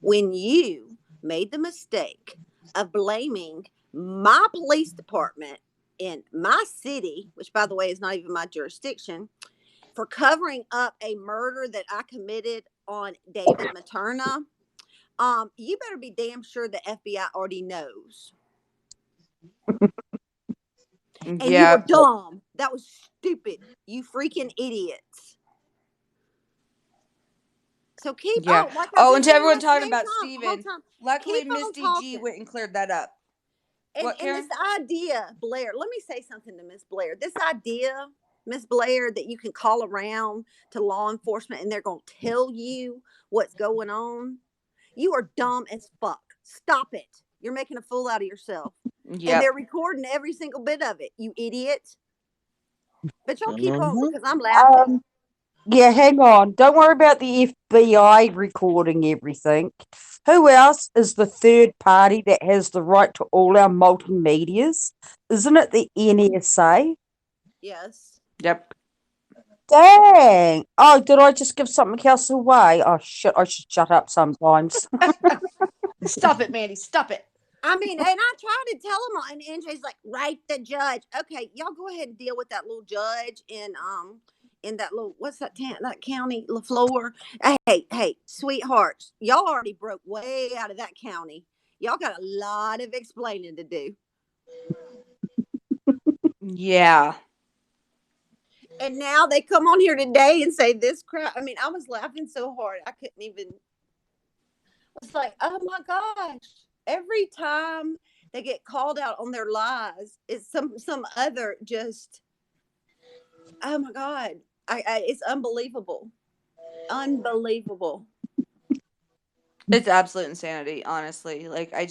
D: When you made the mistake of blaming my police department in my city, which by the way is not even my jurisdiction, for covering up a murder that I committed on David Materna, you better be damn sure the FBI already knows. And you were dumb. That was stupid. You freaking idiots. So keep
A: yeah.
D: on. Like I
A: And
D: said
A: to everyone
D: at the
A: talking
D: same
A: about
D: time, whole
A: Steven,
D: time,
A: luckily
D: keep on
A: Misty G
D: talking.
A: went and cleared that up.
D: And
A: What, Karen?
D: this idea, Blair, let me say something to Miss Blair. This idea, Miss Blair, that you can call around to law enforcement and they're going to tell you what's going on. You are dumb as fuck. Stop it. You're making a fool out of yourself.
A: Yeah.
D: And they're recording every single bit of it, you idiot. But y'all keep on because I'm laughing.
E: yeah, hang on. Don't worry about the FBI recording everything. Who else is the third party that has the right to all our multimedias? Isn't it the NSA?
D: Yes.
A: Yep.
E: Dang. Oh, did I just give something else away? Oh, shit. I should shut up sometimes.
A: Stop it, Mandy. Stop it.
D: I mean, and I tried to tell him, and NJ's like, right, the judge. Okay, y'all go ahead and deal with that little judge in that little what's that that county, LaFleur. Hey, sweethearts, y'all already broke way out of that county. Y'all got a lot of explaining to do.
A: Yeah.
D: And now they come on here today and say this crap. I mean, I was laughing so hard I couldn't even. I was like, oh my gosh. Every time they get called out on their lies, it's some other just. Oh my God. It's unbelievable. Unbelievable.
A: It's absolute insanity, honestly. Like, I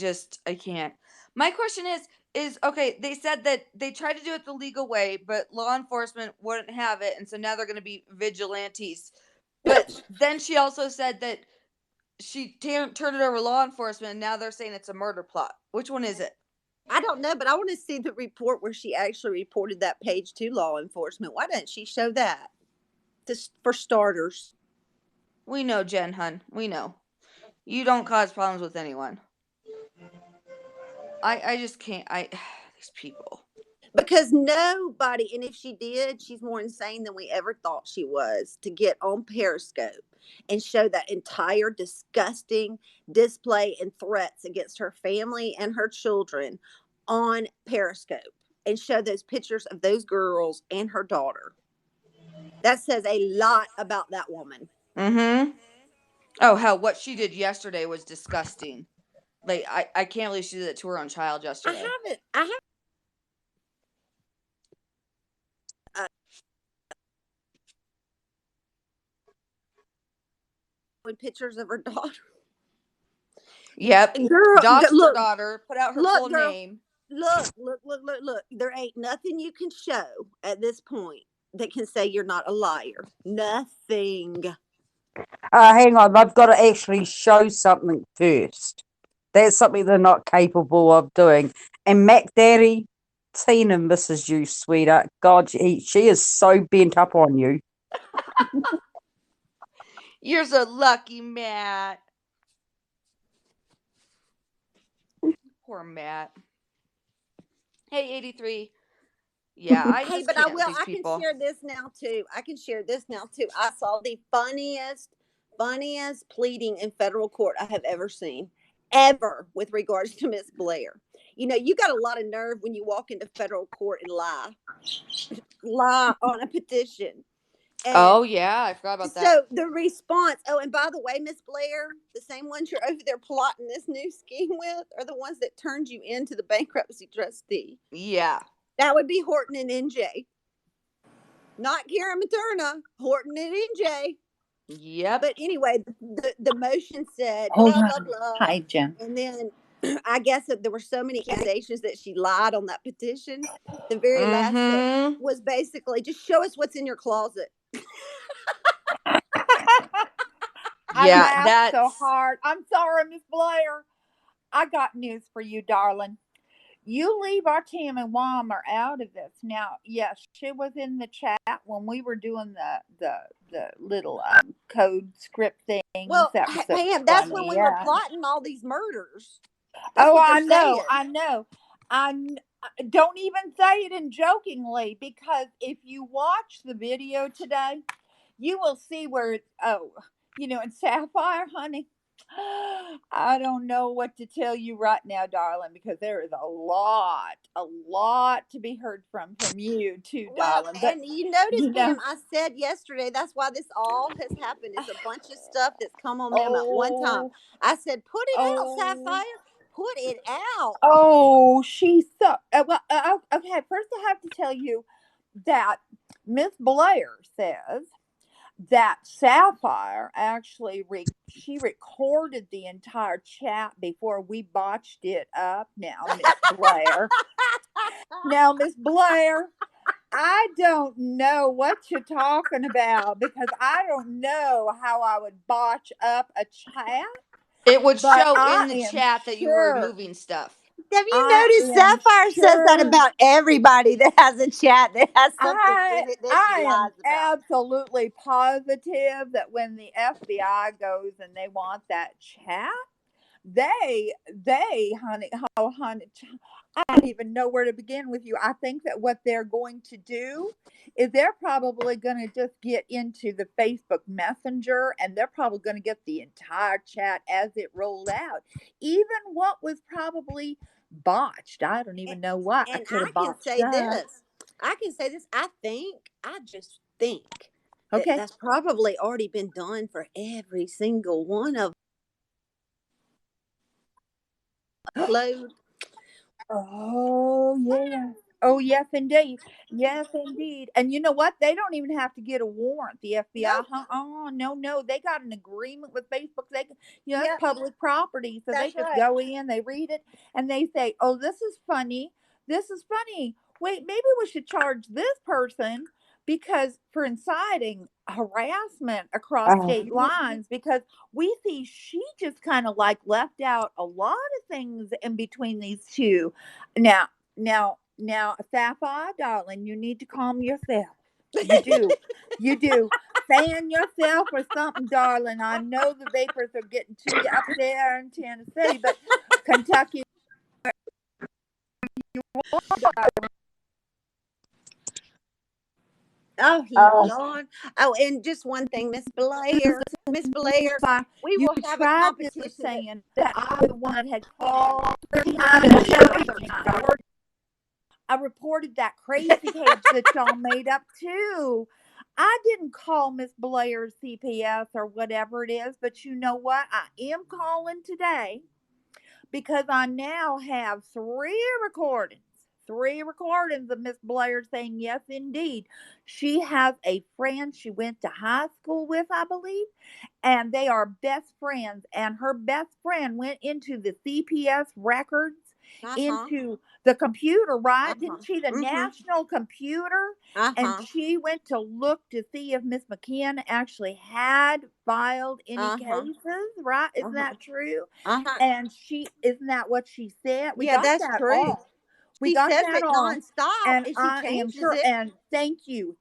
A: can't. My question is okay, they said that they tried to do it the legal way, but law enforcement wouldn't have it, and so now they're going to be vigilantes. But then she also said that she turned it over to law enforcement, and now they're saying it's a murder plot. Which one is it?
D: I don't know, but I want to see the report where she actually reported that page to law enforcement. Why didn't she show that? Just for starters.
A: We know, Jen, hun. We know. You don't cause problems with anyone. I just can't. These people.
D: Because nobody, and if she did, she's more insane than we ever thought she was, to get on Periscope and show that entire disgusting display and threats against her family and her children on Periscope and show those pictures of those girls and her daughter. That says a lot about that woman.
A: Mm-hmm. Oh, hell, what she did yesterday was disgusting. Like, I can't believe she did it to her own child yesterday.
D: I haven't pictures of her daughter.
A: Yep.
D: Girl,
A: Doxed her
D: look,
A: daughter, put out her
D: look,
A: full
D: girl.
A: name.
D: look. There ain't nothing you can show at this point that can say you're not a liar. Nothing.
E: Hang on, I've got to actually show something first. That's something they're not capable of doing. And Mac Daddy, Tina misses you, sweetheart. God, she is so bent up on you.
A: You're so lucky, Matt. Poor Matt. Hey, 83. Yeah, I
D: Hey,
A: just
D: but I
A: can't with
D: will.
A: these
D: I
A: people.
D: can share this now too. I saw the funniest pleading in federal court I have ever seen, ever, with regards to Miss Blair. You know, you got a lot of nerve when you walk into federal court and lie on a petition. And
A: Oh, yeah, I forgot about that.
D: so the response. Oh, and by the way, Miss Blair, the same ones you're over there plotting this new scheme with are the ones that turned you into the bankruptcy trustee.
A: Yeah.
D: That would be Horton and NJ. Not Karen Materna, Horton and NJ.
A: Yep.
D: But anyway, the motion said
F: Hold
D: blah,
F: on.
D: blah, blah.
F: Hi, Jen.
D: And then I guess that there were so many accusations that she lied on that petition. The very last
A: Mhm.
D: was basically just show us what's in your closet.
F: I
A: Yeah,
F: laughed so
A: that's
F: hard. I'm sorry, Miss Blair. I got news for you, darling. You leave our Tim and Walmer out of this. Now, yes, she was in the chat when we were doing the little code script things.
D: Well,
F: That was so
D: Pam, that's when
F: funny.
D: we were
F: Yeah.
D: plotting all these murders. That's
F: Oh,
D: what they're
F: I know.
D: saying.
F: I know. Don't even say it in jokingly, because if you watch the video today, you will see where, and Sapphire, honey, I don't know what to tell you right now, darling, because there is a lot to be heard from you too,
D: Well,
F: darling. But
D: and you notice,
F: you know,
D: Pam, I said yesterday, that's why this all has happened. It's a bunch of stuff that's come on them at one time.
F: oh,
D: I said, put it out,
F: oh,
D: Sapphire. Put it out.
F: oh, she's so okay. First, I have to tell you that Miss Blair says that Sapphire actually she recorded the entire chat before we botched it up. Now, Miss Blair, I don't know what you're talking about, because I don't know how I would botch up a chat.
A: it would
F: But
A: show
F: I
A: in the
F: am
A: chat that you were
F: sure.
A: removing stuff.
D: Have you
F: I
D: noticed
F: am
D: Sapphire says that
F: sure.
D: about everybody that has a chat that has something in it that she
F: I am
D: lies about?
F: absolutely positive that when the FBI goes and they want that chat, they, honey, oh, honey, I don't even know where to begin with you. I think that what they're going to do is they're probably going to just get into the Facebook Messenger, and they're probably going to get the entire chat as it rolled out, even what was probably botched. I don't even know what I
D: And
F: could
D: I
F: have
D: can
F: botched
D: say
F: up.
D: this. I just think that
F: Okay.
D: that's probably already been done for every single one of upload.
F: Oh, yeah. Oh, yes, indeed. Yes, indeed. And you know what? They don't even have to get a warrant, the FBI.
D: No,
F: Oh, no. They got an agreement with Facebook. They can, it's
D: yep,
F: public property. So they
D: that's
F: just
D: right.
F: go in, they read it, and they say, oh, this is funny. Wait, maybe we should charge this person because for inciting harassment across state lines, because we see she just kind of like left out a lot of things in between these two. Now, Sapphire, darling, you need to calm yourself. You do. Fan yourself or something, darling. I know the vapors are getting to you up there in Tennessee, but Kentucky,
D: Oh, he's gone. Oh, and just one thing, Miss Blair, we
F: you
D: will have a
F: tried this
D: competition.
F: saying that I was the one that had called. I reported that crazy page that y'all made up too. I didn't call Miss Blair's CPS or whatever it is, but you know what? I am calling today because I now have three recordings of Miss Blair saying, yes, indeed. She has a friend she went to high school with, I believe, and they are best friends. And her best friend went into the CPS records into the computer, right? Didn't she? The
D: Mhm.
F: national computer. And she went to look to see if Miss McKeon actually had filed any cases, right? Isn't that true? And isn't that what she said? We
D: Yeah,
F: got
D: that's
F: that
D: true.
F: all. We
D: She
F: got
D: says
F: that
D: it
F: all.
D: nonstop,
F: And
D: and she
F: I am
D: changes
F: sure.
D: it.
F: And thank you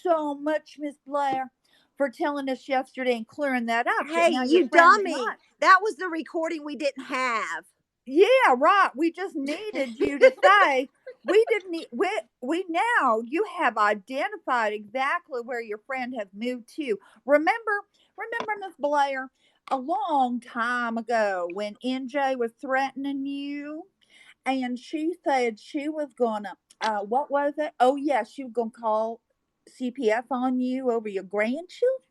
F: so much, Miss Blair, for telling us yesterday and clearing that up.
D: Hey,
F: Now
D: you
F: your friend
D: dummy!
F: might.
D: That was the recording we didn't have.
F: Yeah, right. We just needed you to say we didn't need we now you have identified exactly where your friend has moved to. Remember, Miss Blair, a long time ago when NJ was threatening you and she said she was gonna what was it? Oh yeah, she was gonna call CPS on you over your grandchildren.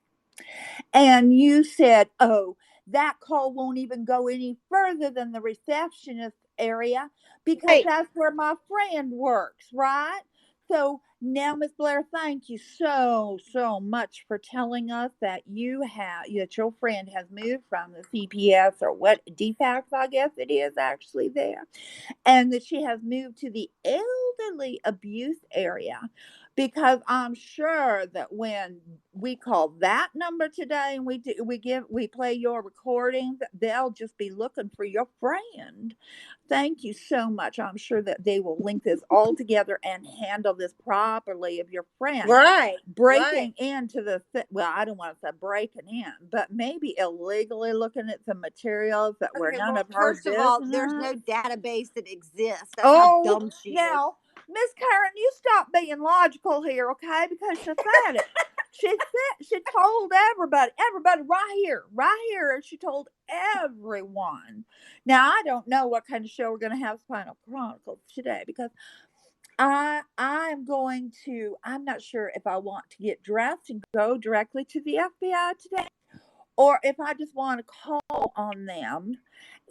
F: And you said, oh, that call won't even go any further than the receptionist area because that's where my friend works, right? So now, Miss Blair, thank you so much for telling us that that your friend has moved from the CPS or what DFACS, I guess it is actually there, and that she has moved to the elderly abuse area. Because I'm sure that when we call that number today and we play your recordings, they'll just be looking for your friend. Thank you so much. I'm sure that they will link this all together and handle this properly of your friend breaking into well, I don't want to say breaking in, but maybe illegally looking at some materials that were none of her business.
D: First of all, there's no database that exists. That's how dumb she is.
F: Now, Miss Karen, you stop being logical here, okay? Because she said it. She told everybody right here. She told everyone. Now, I don't know what kind of show we're going to have Spinal Chronicles today because I'm not sure if I want to get dressed and go directly to the FBI today or if I just want to call on them.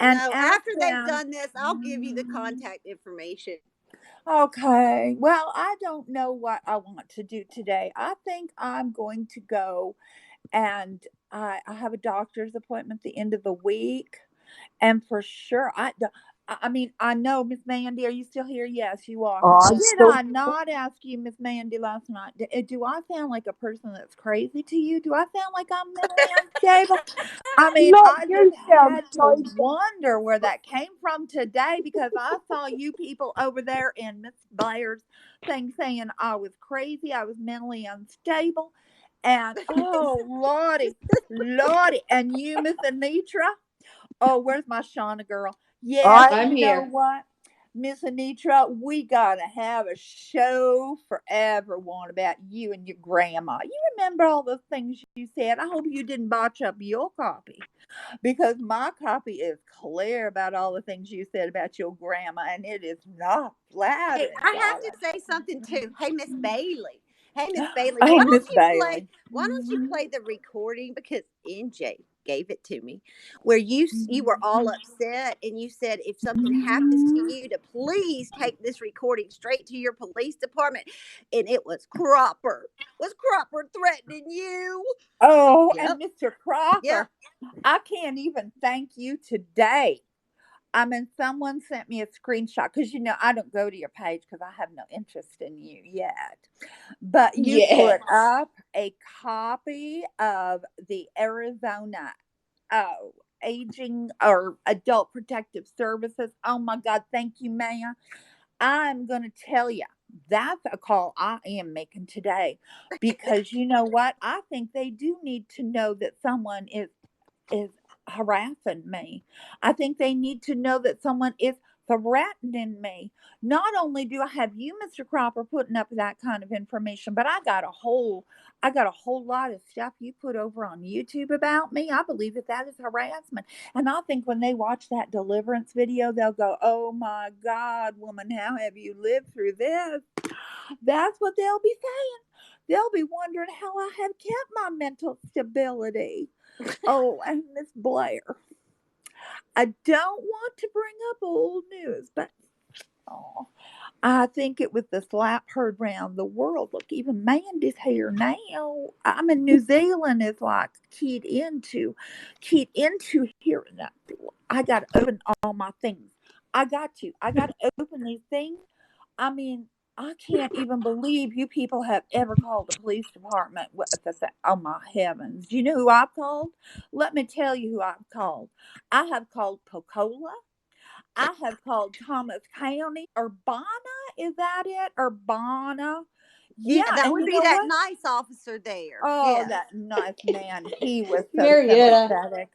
F: And
D: no, after they've done this, I'll give you the contact information.
F: Okay. Well, I don't know what I want to do today. I think I'm going to go and I have a doctor's appointment at the end of the week. And for sure, I mean, I know, Miss Mandy, are you still here? Yes, you are. Did I not ask you, Miss Mandy, last night? Do I sound like a person that's crazy to you? Do I sound like I'm mentally unstable? I mean, I just had to wonder where that came from today because I saw you people over there in Miss Blair's thing saying I was crazy, I was mentally unstable. And oh, Lordy, and you, Miss Anitra. Oh, where's my Shauna girl? Yes,
A: I'm
F: you know
A: here.
F: what, Miss Anitra, we gotta have a show for everyone about you and your grandma. You remember all the things you said? I hope you didn't botch up your copy because my copy is clear about all the things you said about your grandma, and it is not flattering.
D: Hey, I have to say something too. Hey, Miss Bailey. Hey, Miss Bailey.
F: Hey,
D: Why
F: Miss
D: don't you
F: Bailey.
D: play the recording because NJ gave it to me, where you were all upset and you said if something happens to you to please take this recording straight to your police department, and it was Cropper. Was Cropper threatening you?
F: Oh,
D: Yep.
F: and Mr. Cropper.
D: Yep.
F: I can't even thank you today. I mean, someone sent me a screenshot because, I don't go to your page because I have no interest in you yet. But you put up a copy of the Arizona Aging or Adult Protective Services. Oh, my God. Thank you, Maya. I'm going to tell you, that's a call I am making today because you know what? I think they do need to know that someone is harassing me. I think they need to know that someone is threatening me. Not only do I have you, Mr. Cropper, putting up that kind of information, but I got a whole lot of stuff you put over on YouTube about me. I believe that is harassment. And I think when they watch that deliverance video, they'll go, oh my God, woman, how have you lived through this? That's what they'll be saying. They'll be wondering how I have kept my mental stability. Oh, and Miss Blair, I don't want to bring up old news, but I think it was the slap heard round the world. Look, even Mandy's here now. I'm in New Zealand. Is like keyed into hearing that. I got to open all my things. I got to open these things. I mean, I can't even believe you people have ever called the police department. Oh my heavens! Do you know who I've called? Let me tell you who I've called. I have called Pocola. I have called Thomas County. Urbana, is that it? Urbana.
D: Yeah,
F: Yeah,
D: that
F: and
D: would
F: you
D: be
F: know
D: that
F: what?
D: nice officer there.
F: Oh,
D: Yes.
F: that nice man. He was so
A: Marietta.
F: sympathetic.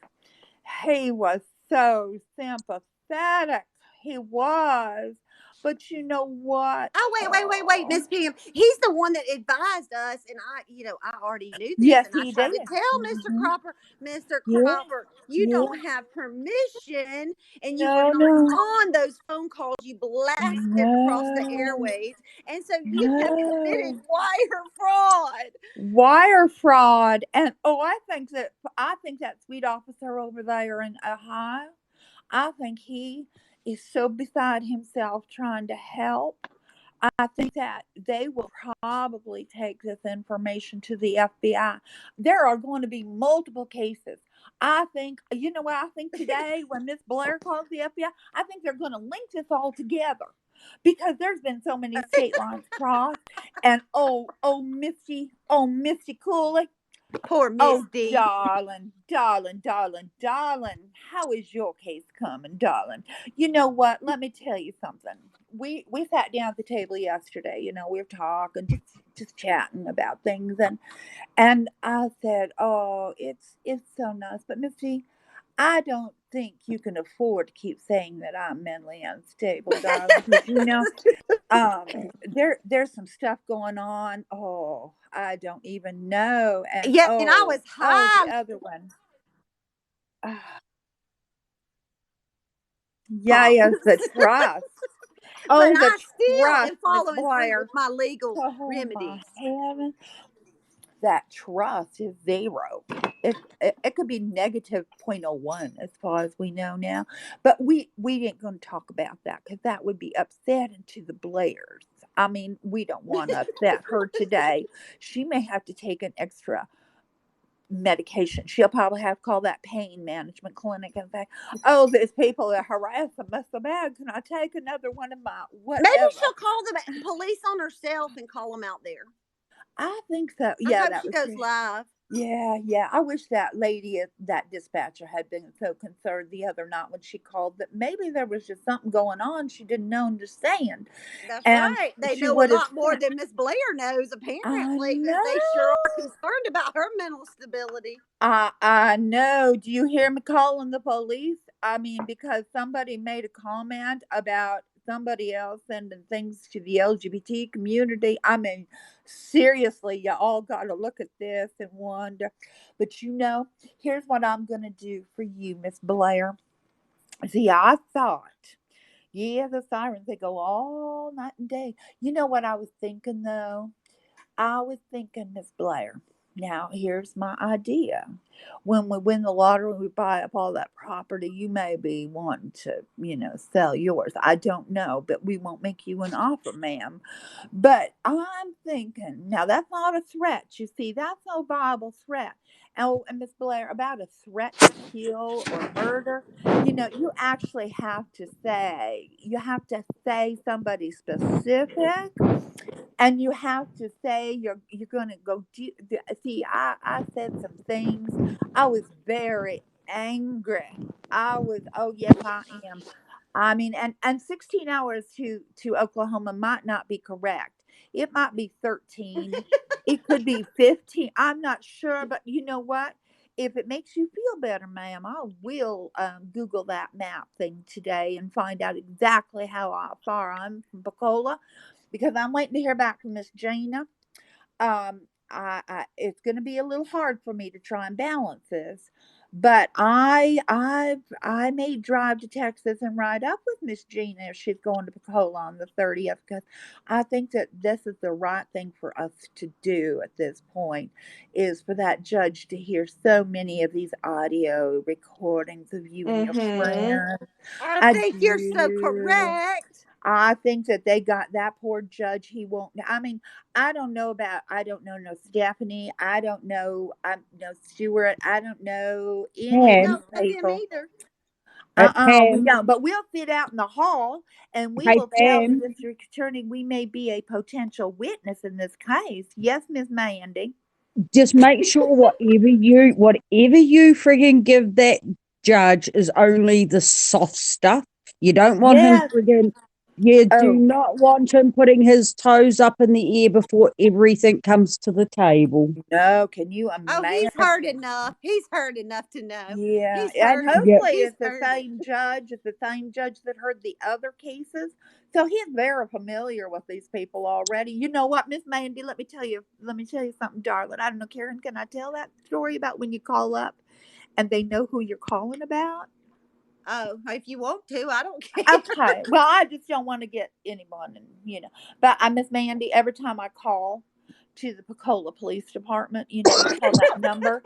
F: He was so sympathetic. He was. But you know what?
D: Oh, wait,
F: Oh,
D: Miss Pam. He's the one that advised us, and I already knew this,
F: yes,
D: and I
F: he
D: tried to
F: did.
D: tell
F: Hmm.
D: Mr.
F: Yeah,
D: Cropper, you
F: yeah.
D: don't have permission, and you were
F: No,
D: not
F: no,
D: on those phone calls you blasted across the
F: no,
D: airways, and so you have committed
F: no.
D: wire fraud.
F: Wire fraud. And oh, I think that sweet officer over there in Ohio, I think he is so beside himself trying to help. I think that they will probably take this information to the FBI. There are going to be multiple cases. I think, you know what, I think today when Miss Blair calls the FBI, I think they're going to link this all together because there's been so many state lines crossed. And Misty Cooley.
D: Poor
F: Oh,
D: Misty.
F: darling, darling, darling, darling. How is your case coming, darling? You know what? Let me tell you something. We sat down at the table yesterday. You know, we were talking, just chatting about things, and I said, "Oh, it's so nice, but Misty, I don't think you can afford to keep saying that I'm mentally unstable, darling, because you know, there's some stuff going on. Oh, I don't even know. And
D: Yeah, and I was
F: the
D: high
F: other one. Ah, yeah,
D: off.
F: yes, the trust.
D: But
F: Oh, the
D: I still
F: trust,
D: am
F: Miss
D: following through with
F: Blair.
D: my legal
F: Oh my
D: remedies.
F: heaven, that trust is zero. It could be negative -0.01 as far as we know now, but we ain't going to talk about that because that would be upsetting to the Blairs. I mean, we don't want to upset her today. She may have to take an extra medication. She'll probably have to call that pain management clinic and say, "Oh, these people are harassing me so bad. Can I take another one of my
D: Maybe
F: whatever?"
D: she'll call the police on herself and call them out there.
F: I think so.
D: I
F: Yeah,
D: hope
F: that
D: she
F: was
D: goes
F: true.
D: live.
F: Yeah, yeah. I wish that lady, that dispatcher, had been so concerned the other night when she called that maybe there was just something going on she didn't understand,
D: That's
F: and
D: right. They
F: she
D: know a
F: would have
D: lot more
F: sent.
D: than Miss Blair knows,
F: I
D: apparently, but they sure are
F: know.
D: concerned about her mental stability.
F: I know. Do you hear me calling the police? I mean, because somebody made a comment about somebody else sending things to the LGBT community. I mean, seriously, you all got to look at this and wonder. But you know, here's what I'm going to do for you, Miss Blair. See, I thought, yeah, the sirens, they go all night and day. You know what I was thinking, though? I was thinking, Miss Blair, now here's my idea. When we win the lottery, we buy up all that property. You may be wanting to, sell yours. I don't know, but we won't make you an offer, ma'am. But I'm thinking, now that's not a threat. You see, that's no viable threat. Oh, and Miss Blair, about a threat to kill or murder, you actually have to say somebody specific, and you have to say you're going to go see, I said some things. I was very angry. I was, oh yes, I am. I mean, and 16 hours to Oklahoma might not be correct. It might be 13. It could be 15. I'm not sure, but you know what? If it makes you feel better, ma'am, I will Google that map thing today and find out exactly how far I'm from Bacola, because I'm waiting to hear back from Miss Gina. It's going to be a little hard for me to try and balance this, but I may drive to Texas and ride up with Miss Gina if she's going to Pensacola on the 30th, because I think that this is the right thing for us to do at this point, is for that judge to hear so many of these audio recordings of you and your
A: Mm-hmm.
F: friends.
D: I
F: I
D: think you're so
F: do.
D: correct.
F: I think that they got that poor judge. He won't. I mean, I don't know no Stephanie. I don't know. I no Stewart. I don't know any
D: I
F: of
E: And
F: these
D: don't know them
F: people.
D: either.
E: Hey,
F: We
E: Pam.
F: don't. But we'll sit out in the hall and we
E: Hey,
F: will tell the
E: Pam.
F: district attorney we may be a potential witness in this case. Yes, Miss Mandy.
E: Just make sure whatever you friggin' give that judge is only the soft stuff. You don't want him
F: Yes.
E: friggin'. You do
F: Oh,
E: not want him putting his toes up in the air before everything comes to the table.
F: no. Can you
D: Oh, he's heard
F: imagine?
D: enough. He's heard enough to know.
F: Yeah,
D: He's
F: and
D: heard it.
E: Yep.
F: hopefully
D: He's
F: it's the
D: heard it.
F: same judge. It's the same judge that heard the other cases, so he's very familiar with these people already. You know what, Miss Mandy? Let me tell you. Let me tell you something, darling. I don't know, Karen. Can I tell that story about when you call up and they know who you're calling about?
D: Oh, if you want to, I don't care.
F: Okay. Well, I just don't want to get anyone, But I, Miss Mandy, every time I call to the Pensacola Police Department, you call that number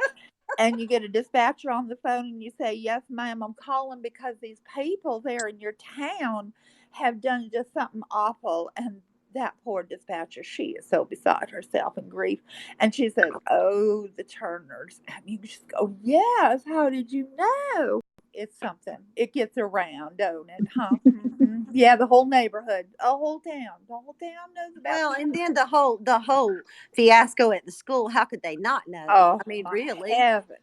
F: and you get a dispatcher on the phone and you say, "Yes, ma'am, I'm calling because these people there in your town have done just something awful." And that poor dispatcher, she is so beside herself in grief. And she says, "Oh, the Turners." And you just go, "Yes, how did you know?" It's something. It gets around, don't it? Huh? Yeah, the whole neighborhood, the whole town knows about
D: Well,
F: this.
D: and then the whole fiasco at the school. How could they not know?
F: Oh
D: I mean,
F: my
D: really.
F: heavens.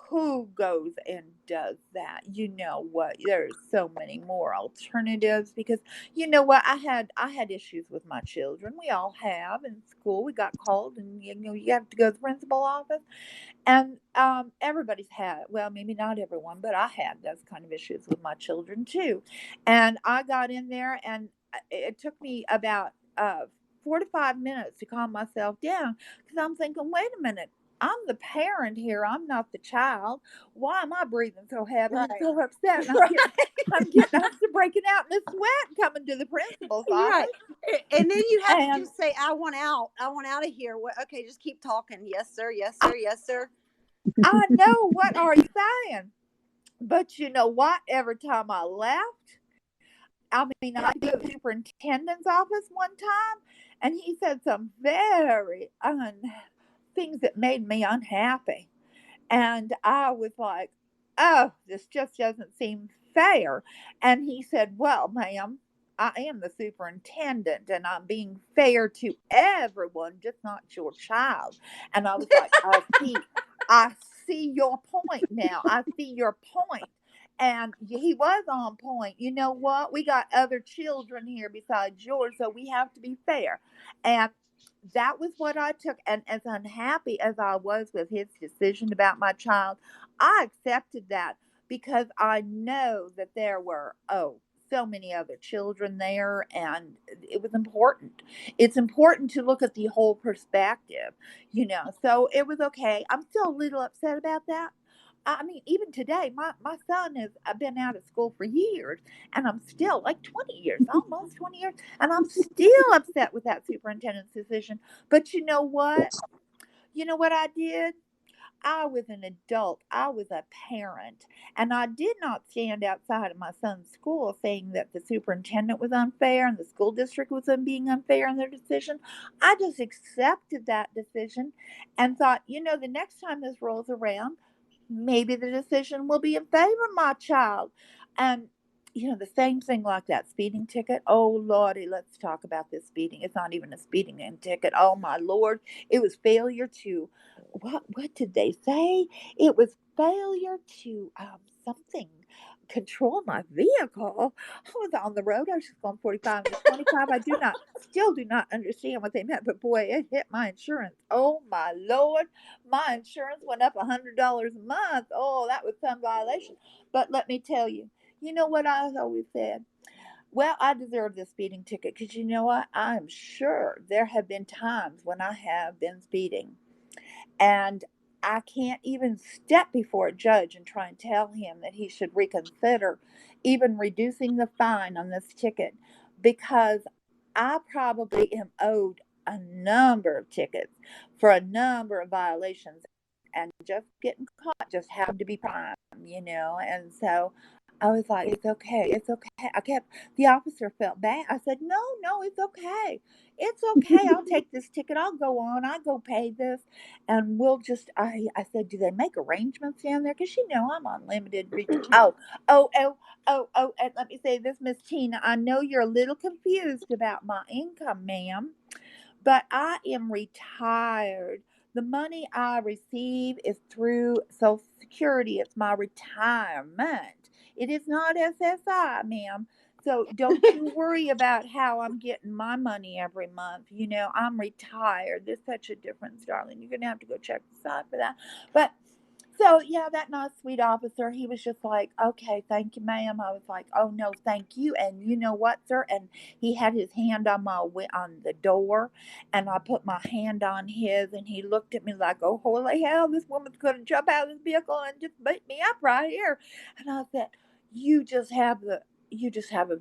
F: Who goes and does that? You know what? There's so many more alternatives because you know what? I had issues with my children. We all have in school. We got called, and you have to go to the principal office, and everybody's had. Well, maybe not everyone, but I had those kind of issues with my children too, and I got in there, and it took me about 4 to 5 minutes to calm myself down because I'm thinking, wait a minute. I'm the parent here. I'm not the child. Why am I breathing so heavy and
D: Right.
F: so upset? And
D: Right.
F: I'm breaking out in a sweat coming to the principal's
D: Right.
F: office.
D: And then you have to
F: And
D: just say, "I want out. I want out of here." Okay, just keep talking. Yes, sir. Yes,
F: I,
D: sir. Yes, sir.
F: I know, what are you saying? But you know what? Every time I left, I mean, I went to the superintendent's office one time, and he said some very things that made me unhappy. And I was like, "Oh, this just doesn't seem fair." And he said, "Well, ma'am, I am the superintendent and I'm being fair to everyone, just not your child." And I was like, I see your point now. I see your point. And he was on point. You know what? We got other children here besides yours, so we have to be fair. And that was what I took. And as unhappy as I was with his decision about my child, I accepted that because I know that there were, so many other children there, and it was important. It's important to look at the whole perspective. So it was okay. I'm still a little upset about that. I mean, even today, my son has been out of school for years, and I'm still like 20 years, almost 20 years, and I'm still upset with that superintendent's decision. But you know what? You know what I did? I was an adult. I was a parent. And I did not stand outside of my son's school saying that the superintendent was unfair and the school district was being unfair in their decision. I just accepted that decision and thought, the next time this rolls around, maybe the decision will be in favor of my child. And the same thing like that speeding ticket. Oh Lordy, let's talk about this speeding. It's not even a speeding ticket. Oh my Lord. It was failure to what did they say? It was failure to something control my vehicle. I was on the road. I was just going 45 to 25. I still do not understand what they meant, but boy, it hit my insurance. Oh my Lord. My insurance went up $100 a month. Oh, that was some violation. But let me tell you, you know what I always said? Well, I deserve this speeding ticket because you know what? I'm sure there have been times when I have been speeding. And I can't even step before a judge and try and tell him that he should reconsider even reducing the fine on this ticket because I probably am owed a number of tickets for a number of violations, and just getting caught just happened to be prime. And so I was like, it's okay. It's okay. The officer felt bad. I said, no, it's okay. It's okay. I'll take this ticket. I'll go on. I go pay this. And I said, do they make arrangements down there? Because I'm on limited reach. And let me say this, Miss Tina, I know you're a little confused about my income, ma'am, but I am retired. The money I receive is through Social Security. It's my retirement. It is not SSI, ma'am. So don't you worry about how I'm getting my money every month. I'm retired. There's such a difference, darling. You're going to have to go check the site for that. But so, yeah, that nice, sweet officer, he was just like, okay, thank you, ma'am. I was like, oh, no, thank you. And you know what, sir? And he had his hand on the door, and I put my hand on his, and he looked at me like, oh, holy hell, this woman's going to jump out of this vehicle and just beat me up right here. And I said, you just have a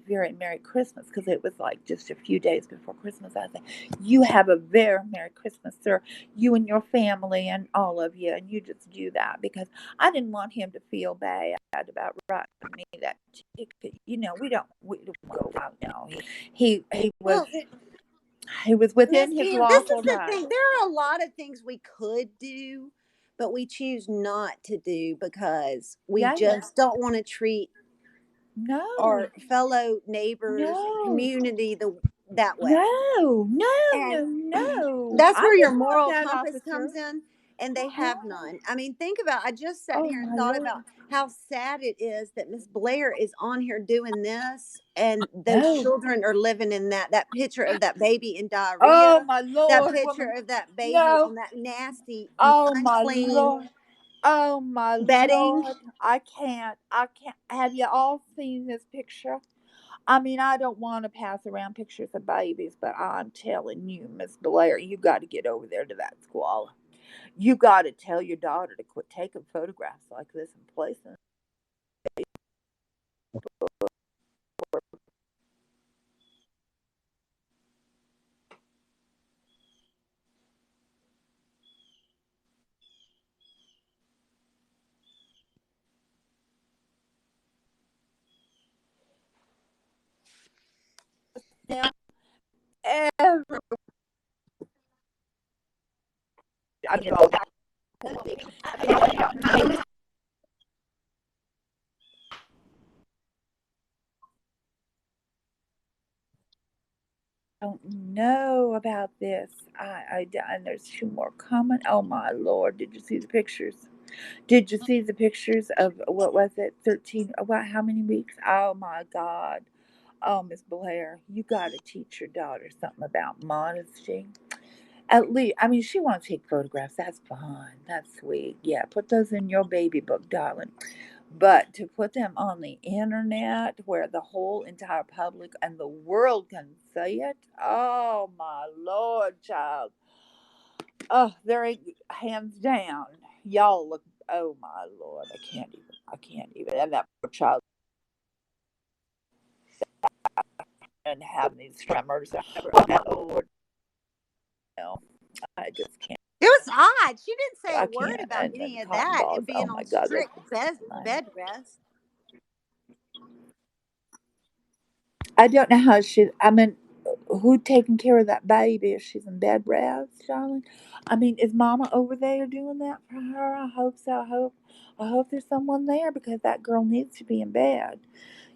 F: very Merry Christmas, because it was like just a few days before Christmas. I said, you have a very Merry Christmas, sir, you and your family and all of you, and you just do that, because I didn't want him to feel bad about writing me that ticket. We don't go out now. He was
D: Well,
F: he was
D: Miss
F: within his
D: Pam, this is
F: lawful
D: the
F: right.
D: thing. There are a lot of things we could do, but we choose not to do because we
F: Yeah.
D: just don't want to treat
F: No.
D: our fellow neighbors,
F: No.
D: community that way.
F: No.
D: And
F: No.
D: that's
F: I
D: where your
F: didn't want
D: moral
F: that,
D: compass
F: officer.
D: comes in, and they have none. I mean, think about, I just sat
F: Oh,
D: here and
F: my
D: thought
F: Lord.
D: about how sad it is that Miss Blair is on here doing this, and those
F: No.
D: children are living in that picture of that baby in
F: Oh,
D: diarrhea,
F: my
D: that
F: Lord,
D: picture
F: woman.
D: of that baby
F: No.
D: on that nasty,
F: Oh, my
D: unclean
F: Lord. Oh, my
D: bedding.
F: Lord. I can't. Have you all seen this picture? I mean, I don't want to pass around pictures of babies, but I'm telling you, Miss Blair, you got to get over there to that squalor. You got to tell your daughter to quit taking photographs like this and placing. Now, every, I mean, I don't know about this. And there's two more coming. Oh, my Lord. Did you see the pictures? Did you see the pictures of, what was it, 13, about how many weeks? Oh, my God. Oh, Miss Blair, you got to teach your daughter something about modesty. At least, I mean, she wants to take photographs. That's fine. That's sweet. Yeah, put those in your baby book, darling. But to put them on the internet where the whole entire public and the world can see it, oh, my Lord, child. Oh, there ain't, hands down. Y'all look, oh, my Lord. I can't even. And that poor child, and have these tremors. Oh, Lord, no, I just can't.
D: It was odd. She didn't say a
F: I
D: word
F: can't.
D: about
F: And
D: any of
F: cotton
D: that
F: balls.
D: and
F: Oh
D: being
F: my
D: on
F: God,
D: strict
F: that's
D: bed rest.
F: I don't know how she. I mean, who taking care of that baby if she's in bed rest, darling? I mean, is Mama over there doing that for her? I hope so. I hope there's someone there, because that girl needs to be in bed.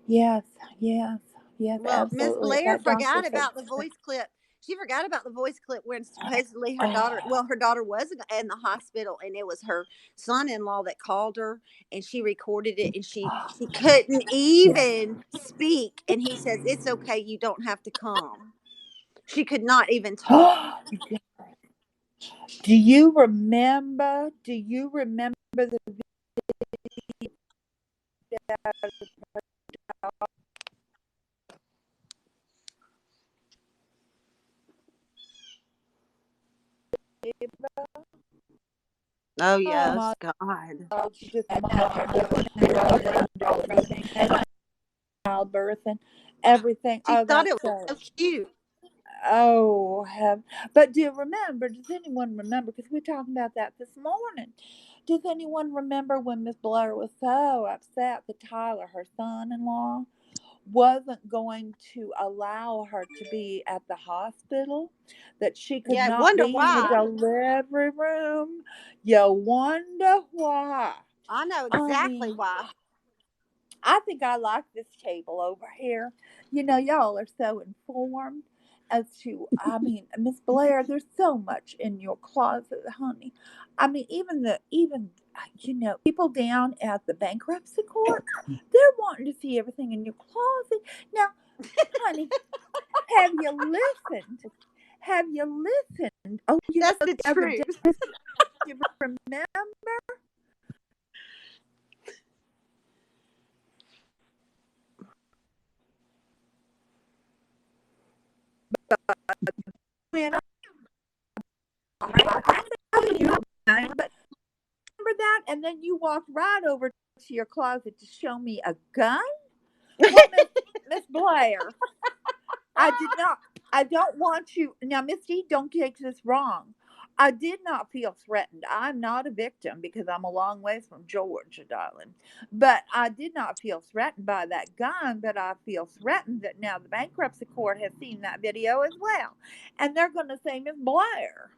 F: Yes, yes, yes,
D: Well, Miss
F: absolutely. If
D: Blair
F: that doctor
D: forgot
F: said,
D: about the voice clip. She forgot about the voice clip when supposedly her daughter,
F: oh,
D: well, her daughter was in the hospital, and it was her son-in-law that called her, and she recorded it, and she couldn't even speak, and he says, "It's okay, you don't have to come." She could not even talk.
F: Do you remember? Do you remember the video?
D: Oh
F: Oh
D: yes,
F: my
D: God.
F: God! She just childbirth and everything.
D: She
F: Oh,
D: thought
F: that's
D: it was
F: so.
D: so cute.
F: Oh, have. But do you remember? Does anyone remember? Because we were talking about that this morning. Does anyone remember when Miss Blair was so upset that Tyler, her son-in-law, wasn't going to allow her to be at the hospital, that she could
D: Yeah, I
F: not
D: wonder
F: be in the
D: why.
F: delivery room? You wonder why.
D: I know
F: I
D: exactly
F: mean,
D: why.
F: I think I like this table over here. Y'all are so informed as to, Miss Blair, there's so much in your closet, honey. Even people down at the bankruptcy court, they're wanting to see everything in your closet. Now, honey, have you listened? Have you listened? Oh,
D: That's the
F: the other day,
D: truth.
F: you remember? When but remember that? And then you walked right over to your closet to show me a gun? Well, Miss Blair, I did not. I don't want you. Now, Misty, don't take this wrong. I did not feel threatened. I'm not a victim because I'm a long ways from Georgia, darling. But I did not feel threatened by that gun, but I feel threatened that now the bankruptcy court has seen that video as well. And they're going to say, Miss Blair,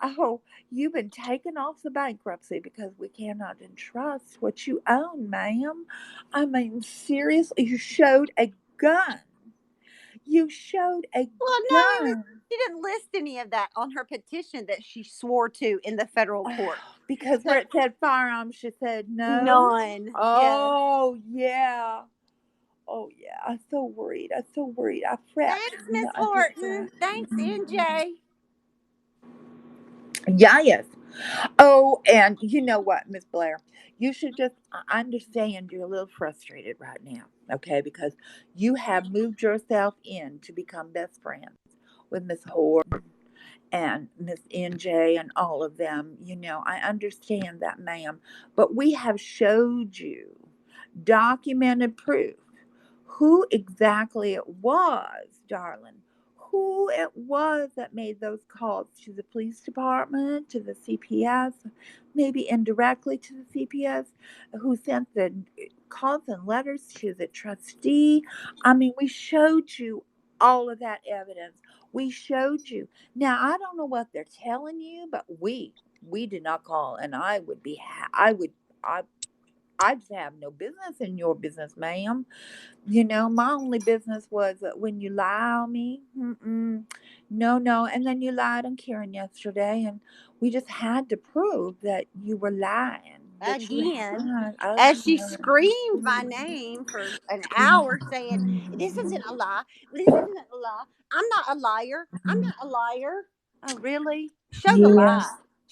F: oh, you've been taken off the bankruptcy because we cannot entrust what you own, ma'am. I mean, seriously, you showed a gun. You showed a
D: Well, no,
F: gun.
D: she didn't list any of that on her petition that she swore to in the federal court.
F: Because where it said firearms, she said no.
D: None. Yes.
F: Oh, yeah. Oh, yeah. I'm so worried. I fret.
D: Thanks, Miss Horton. Thanks, NJ.
F: Yes. Oh, and you know what, Miss Blair? You should just understand you're a little frustrated right now, okay? Because you have moved yourself in to become best friends with Miss Horton and Miss NJ and all of them. I understand that, ma'am. But we have showed you documented proof who exactly it was, darling. Who it was that made those calls to the police department, to the CPS, maybe indirectly to the CPS, who sent the calls and letters to the trustee. We showed you all of that evidence. We showed you. Now, I don't know what they're telling you, but we did not call, and I'd have no business in your business, ma'am. My only business was when you lie on me. No. And then you lied on Karen yesterday, and we just had to prove that you were lying.
D: Again, as she screamed my name for an hour saying, this isn't a lie. This isn't a lie. I'm not a liar. I'm not a liar. Oh, really? Show the lies.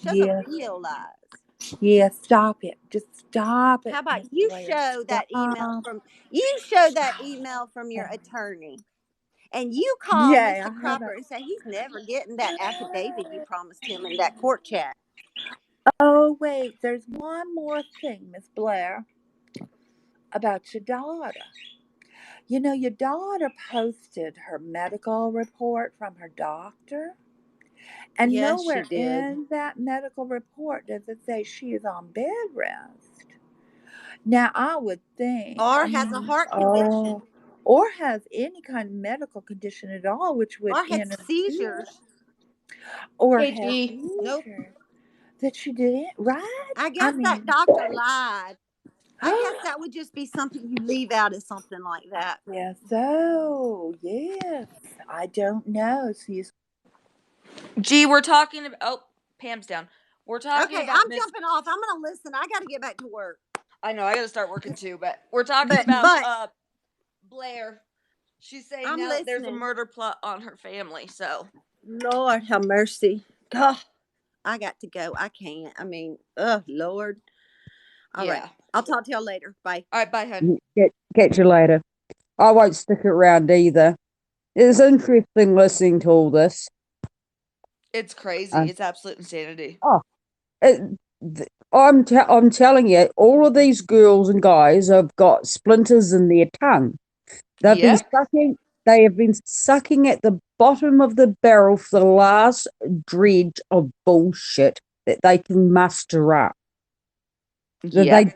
D: Show the real lies.
F: Yeah, stop it. Just stop it.
D: How about
F: Miss
D: you
F: Blair.
D: show that email from your attorney, and you call
F: Yeah,
D: Mr.
F: how
D: Cropper and say he's never getting that affidavit you promised him in that court chat.
F: Oh, wait, there's one more thing, Miss Blair, about your daughter. Your daughter posted her medical report from her doctor, and
D: Yes,
F: nowhere
D: she did.
F: in that medical report does it say she is on bed rest. Now, I would think.
D: Or has a heart condition.
F: Or has any kind of medical condition at all, which would
D: Or had seizures.
F: Or
A: Hey,
F: has
A: G.
F: seizures.
D: Nope.
F: That she didn't, right?
D: I guess that doctor lied. I guess that would just be something you leave out of something like that.
F: Yes. So, yes. I don't know.
A: G, we're talking about. Oh, Pam's down. We're talking
D: Okay,
A: about.
D: I'm jumping off. I'm going to listen. I got to get back to work.
A: I know. I got to start working too, but we're talking about Blair. She's saying
D: I'm
A: now there's a
D: listening.
A: murder plot on her family. So,
D: Lord have mercy. God, I got to go. I can't. Oh, Lord. All right. I'll talk to y'all later. Bye.
A: All right, bye, hun.
E: Catch you later. I won't stick around either. It's interesting listening to all this.
A: It's crazy. It's absolute insanity.
E: I'm telling you, all of these girls and guys have got splinters in their tongue. They have been sucking at the bottom of the barrel for the last dredge of bullshit that they can muster up. That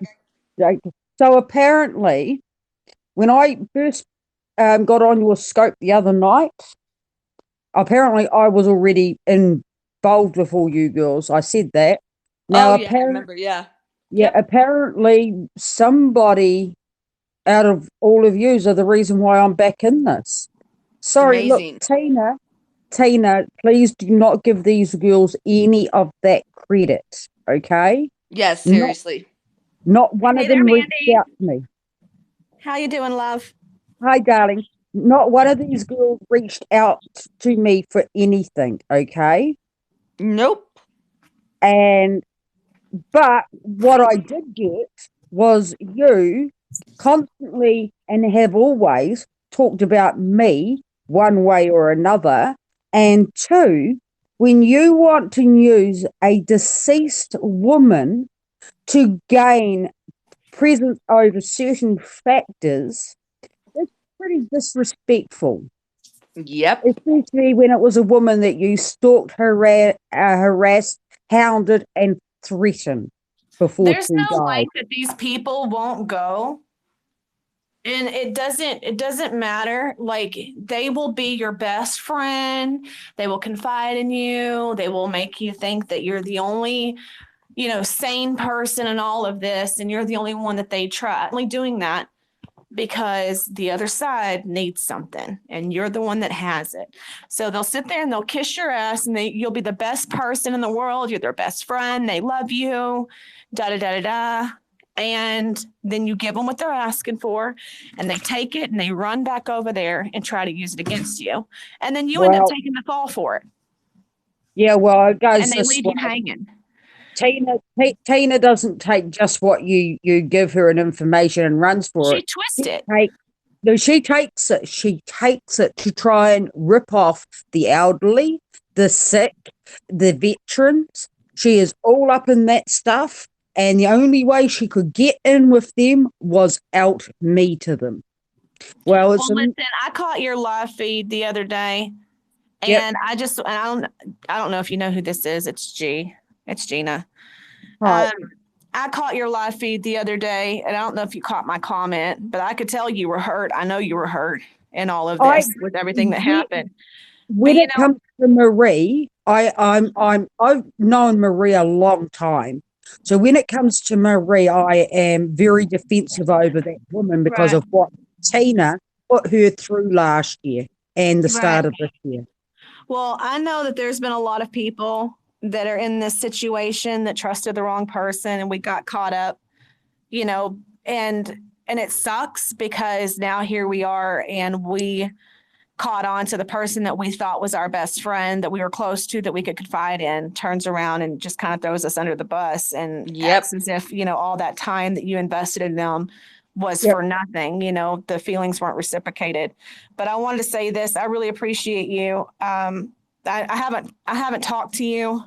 A: Yep.
E: so apparently, when I first got on your scope the other night, apparently I was already involved with all you girls. I said that.
A: Oh
E: Now,
A: yeah, I remember. Yeah.
E: yeah,
A: Yep.
E: apparently somebody out of all of yous are the reason why I'm back in this.
A: It's
E: Sorry, look,
A: amazing.
E: Tina, please do not give these girls any of that credit, okay?
A: Yes,
E: Not
A: seriously.
E: one
G: Hey
E: of
G: there,
E: them reached
G: Mandy.
E: out to me.
G: How you doing, love?
E: Hi, darling. Not one of these girls reached out to me for anything, okay?
A: Nope.
E: But what I did get was you constantly and have always talked about me one way or another. And two, when you want to use a deceased woman to gain presence over certain factors, it's pretty disrespectful.
A: Yep.
E: Especially when it was a woman that you stalked, harassed, hounded, and threatened before
G: There's
E: she
G: no
E: died.
G: way that these people won't go. And it doesn't matter. Like, they will be your best friend. They will confide in you. They will make you think that you're the only, sane person in all of this, and you're the only one that they trust. Only doing that because the other side needs something and you're the one that has it. So they'll sit there and they'll kiss your ass, and you'll be the best person in the world. You're their best friend. They love you, da da da da da. And then you give them what they're asking for, and they take it and they run back over there and try to use it against you. And then you end up
E: Well,
G: taking the fall for it,
E: yeah, well, it goes
G: and they
E: this
G: leave
E: way.
G: you hanging.
E: Tina doesn't take just what you give her an information and runs for
G: She
E: it.
G: twists it.
E: No, she takes it. She takes it to try and rip off the elderly, the sick, the veterans. She is all up in that stuff, and the only way she could get in with them was out me to them. Well,
G: Well, listen, I caught your live feed the other day,
E: Yep.
G: and I don't know if you know who this is. It's Gina.
E: Right.
G: I caught your live feed the other day, and I don't know if you caught my comment, but I could tell you were hurt. I know you were hurt in all of this with everything that happened.
E: When
G: But,
E: it comes to Marie, I've known Marie a long time. So when it comes to Marie, I am very defensive over that woman because
G: Right.
E: of what Tina put her through last year and the start of this year.
G: Well, I know that there's been a lot of people that are in this situation that trusted the wrong person, and we got caught up, and it sucks because now here we are, and we caught on to the person that we thought was our best friend, that we were close to, that we could confide in, turns around and just kind of throws us under the bus and acts as if, all that time that you invested in them was for nothing. The feelings weren't reciprocated. But I wanted to say this. I really appreciate you. I haven't talked to you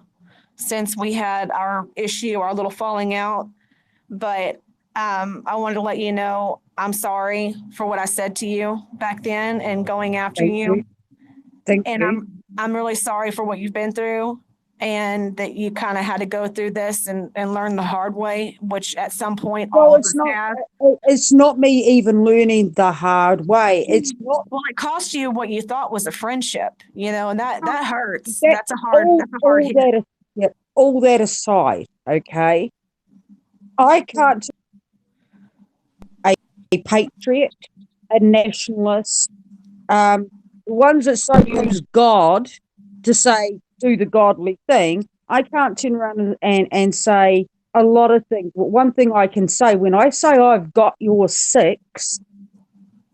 G: since we had our issue, our little falling out. But I wanted to let you know I'm sorry for what I said to you back then and going after you.
E: Thank you.
G: I'm really sorry for what you've been through, and that you kind of had to go through this and learn the hard way, which at some point all of us have.
E: It's not me even learning the hard way. It's not.
G: Well, it cost you what you thought was a friendship, and that hurts.
E: That-
G: That's a hard hit.
E: All that aside, okay, I can't a patriot, a nationalist, ones that so use God to say do the godly thing. I can't turn around and say a lot of things. But one thing I can say, when I say I've got your six,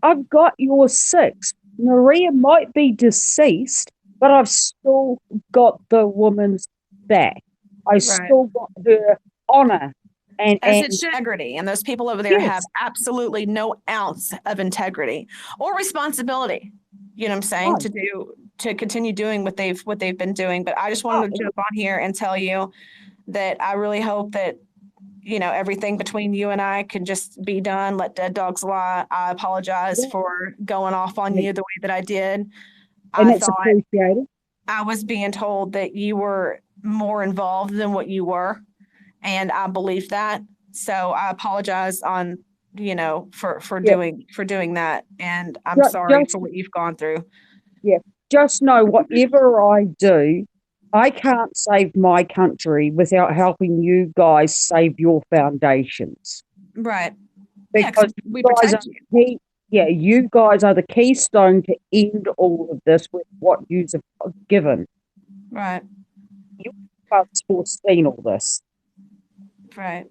E: I've got your six. Maria might be deceased, but I've still got the woman's back. I still got her honor and
G: integrity. And those people over there have absolutely no ounce of integrity or responsibility. You know what I'm saying? To continue doing what they've been doing. But I just wanted to jump on here and tell you that I really hope that everything between you and I can just be done. Let dead dogs lie. I apologize for going off on you the way that I did.
E: And it's appreciated.
G: I was being told that you were more involved than what you were, and I believe that. So I apologize on, for
E: Yeah.
G: doing that. And I'm sorry
E: Just
G: for what you've gone through.
E: just know whatever I do, I can't save my country without helping you guys save your foundations.
G: Right. Yeah,
E: Because
G: because we
E: you guys
G: protect
E: are
G: you.
E: key, yeah, you guys are the keystone to end all of this with what you have given.
G: Right.
E: You have foreseen all this.
G: Right.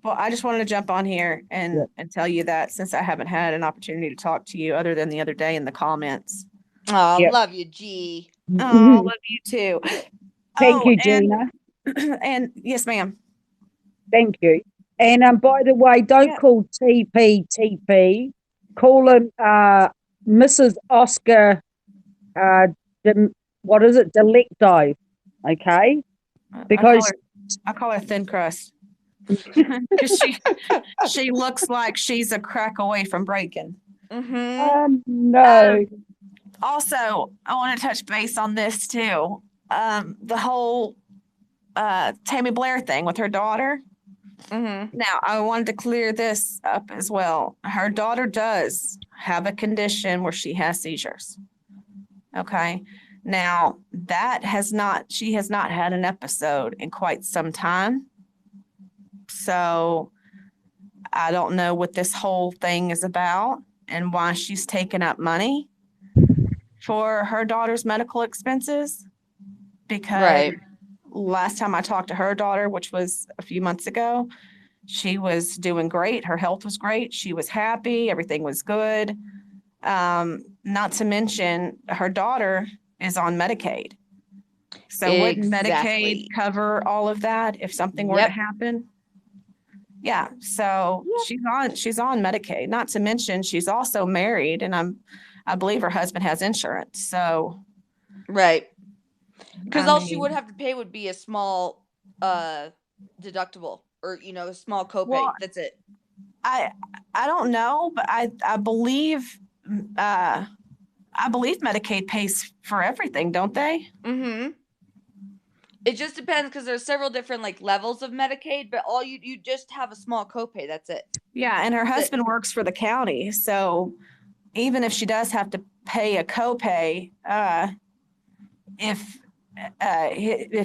G: Well, I just wanted to jump on here
E: Yeah.
G: and tell you that, since I haven't had an opportunity to talk to you other than the other day in the comments.
A: Oh,
E: Yep.
A: love you, G.
G: Oh, love you too.
E: Thank you,
G: and
E: Gina.
G: and yes, ma'am.
E: Thank you. And by the way, don't
G: Yeah.
E: call TP. Call him Mrs. Oscar. What is it? Delecto. Okay, because
G: I call her thin crust because she looks like she's a crack away from breaking.
E: no.
G: Also, I want to touch base on this too. The whole Tammy Blair thing with her daughter. Now, I wanted to clear this up as well. Her daughter does have a condition where she has seizures. Okay. Now, she has not had an episode in quite some time. So I don't know what this whole thing is about and why she's taken up money for her daughter's medical expenses. Because last time I talked to her daughter, which was a few months ago, she was doing great. Her health was great. She was happy. Everything was good. Not to mention her daughter is on Medicaid. So wouldn't Medicaid cover all of that if something were to happen? Yeah. So she's on Medicaid. Not to mention she's also married, and I believe her husband has insurance. So
A: right. Because all she would have to pay would be a small deductible, or a small copay.
G: Well,
A: that's it.
G: I don't know, but I believe Medicaid pays for everything, don't they?
A: It just depends, because there's several different levels of Medicaid, but all you just have a small copay. That's it.
G: Yeah, and her husband works for the county, so even if she does have to pay a copay, if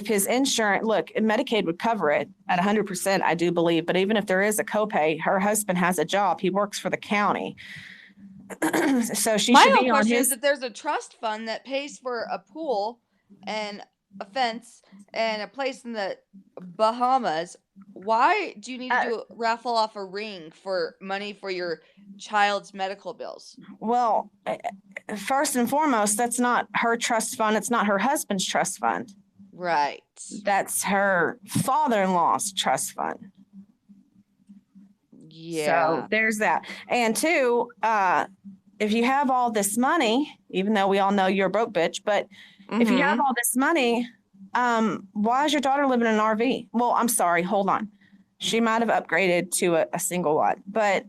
G: his insurance, look, Medicaid would cover it at 100%, I do believe. But even if there is a copay, her husband has a job. He works for the county. So she should be on his.
A: Is that there's a trust fund that pays for a pool and a fence and a place in the Bahamas. Why do you need to raffle off a ring for money for your child's medical bills?
G: Well, first and foremost, that's not her trust fund. It's not her husband's trust fund.
A: Right.
G: That's her father-in-law's trust fund.
A: Yeah.
G: So there's that. And two, if you have all this money, even though we all know you're a broke bitch, but if you have all this money, why is your daughter living in an RV? Well, I'm sorry, hold on. She might have upgraded to a single lot, but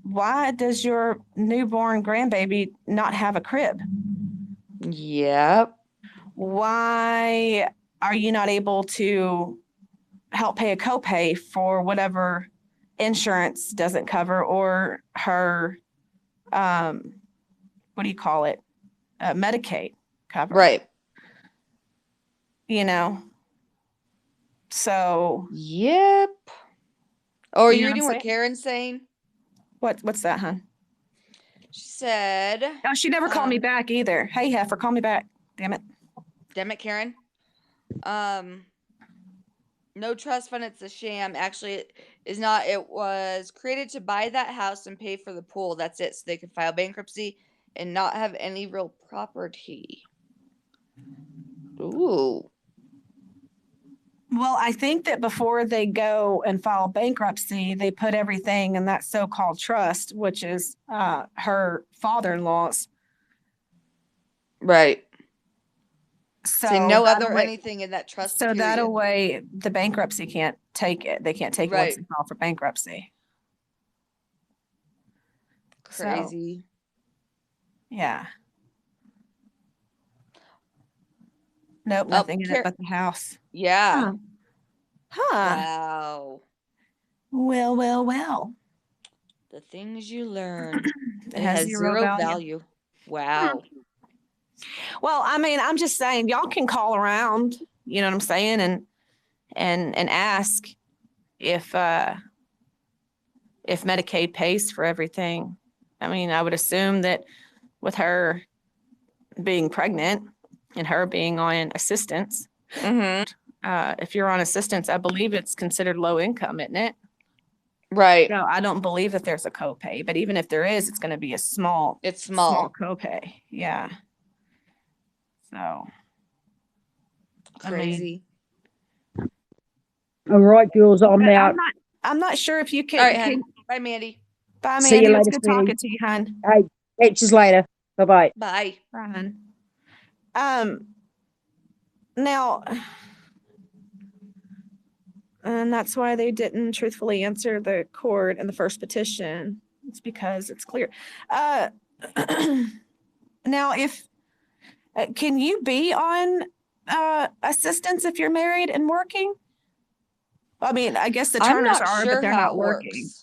G: why does your newborn grandbaby not have a crib?
A: Yep.
G: Why are you not able to help pay a copay for whatever insurance doesn't cover, or her, what do you call it? Medicaid cover.
A: Right.
G: So.
A: Yep. Oh, are you
G: know
A: reading
G: what I'm
A: what Karen's saying?
G: What's that, hon?
A: She said.
G: Oh, she never called me back either. Hey, heifer, call me back. Damn it.
A: Damn it, Karen. No trust fund, it's a sham. Actually, it is not. It was created to buy that house and pay for the pool. That's it. So they could file bankruptcy and not have any real property. Ooh.
G: Well, I think that before they go and file bankruptcy, they put everything in that so-called trust, which is her father-in-law's.
A: Right.
G: So
A: no other anything in that trust.
G: So that way, the bankruptcy can't take it. They can't take it once they file for bankruptcy.
A: Crazy.
G: So, yeah. Nope, nothing in it but the house.
A: Yeah.
G: Huh.
A: Wow.
G: Well.
A: The things you learn.
G: It has zero value.
A: Wow.
G: Well, I mean, I'm just saying, y'all can call around, you know what I'm saying, and ask if Medicaid pays for everything. I mean, I would assume that with her being pregnant and her being on assistance, if you're on assistance, I believe it's considered low income, isn't it?
A: Right.
G: No, I don't believe that there's a copay, but even if there is, it's going to be a small copay. Yeah. So. I mean,
A: Crazy.
E: All right, girls, I'm
G: but
E: out.
G: I'm not sure if you can.
A: All right, hon. Bye, Mandy.
G: Bye,
E: See you
G: Mandy. It was
E: later,
G: good
E: sweetie.
G: talking to you, hon.
E: Hey, catch you later. Bye-bye.
A: Bye.
G: Bye, hon. Now, and that's why they didn't truthfully answer the court in the first petition. It's because it's clear. Now, if can you be on assistance if you're married and working? I mean, I guess the
A: I'm
G: Turners
A: not
G: are,
A: sure
G: but they're
A: how
G: not
A: it
G: working.
A: works.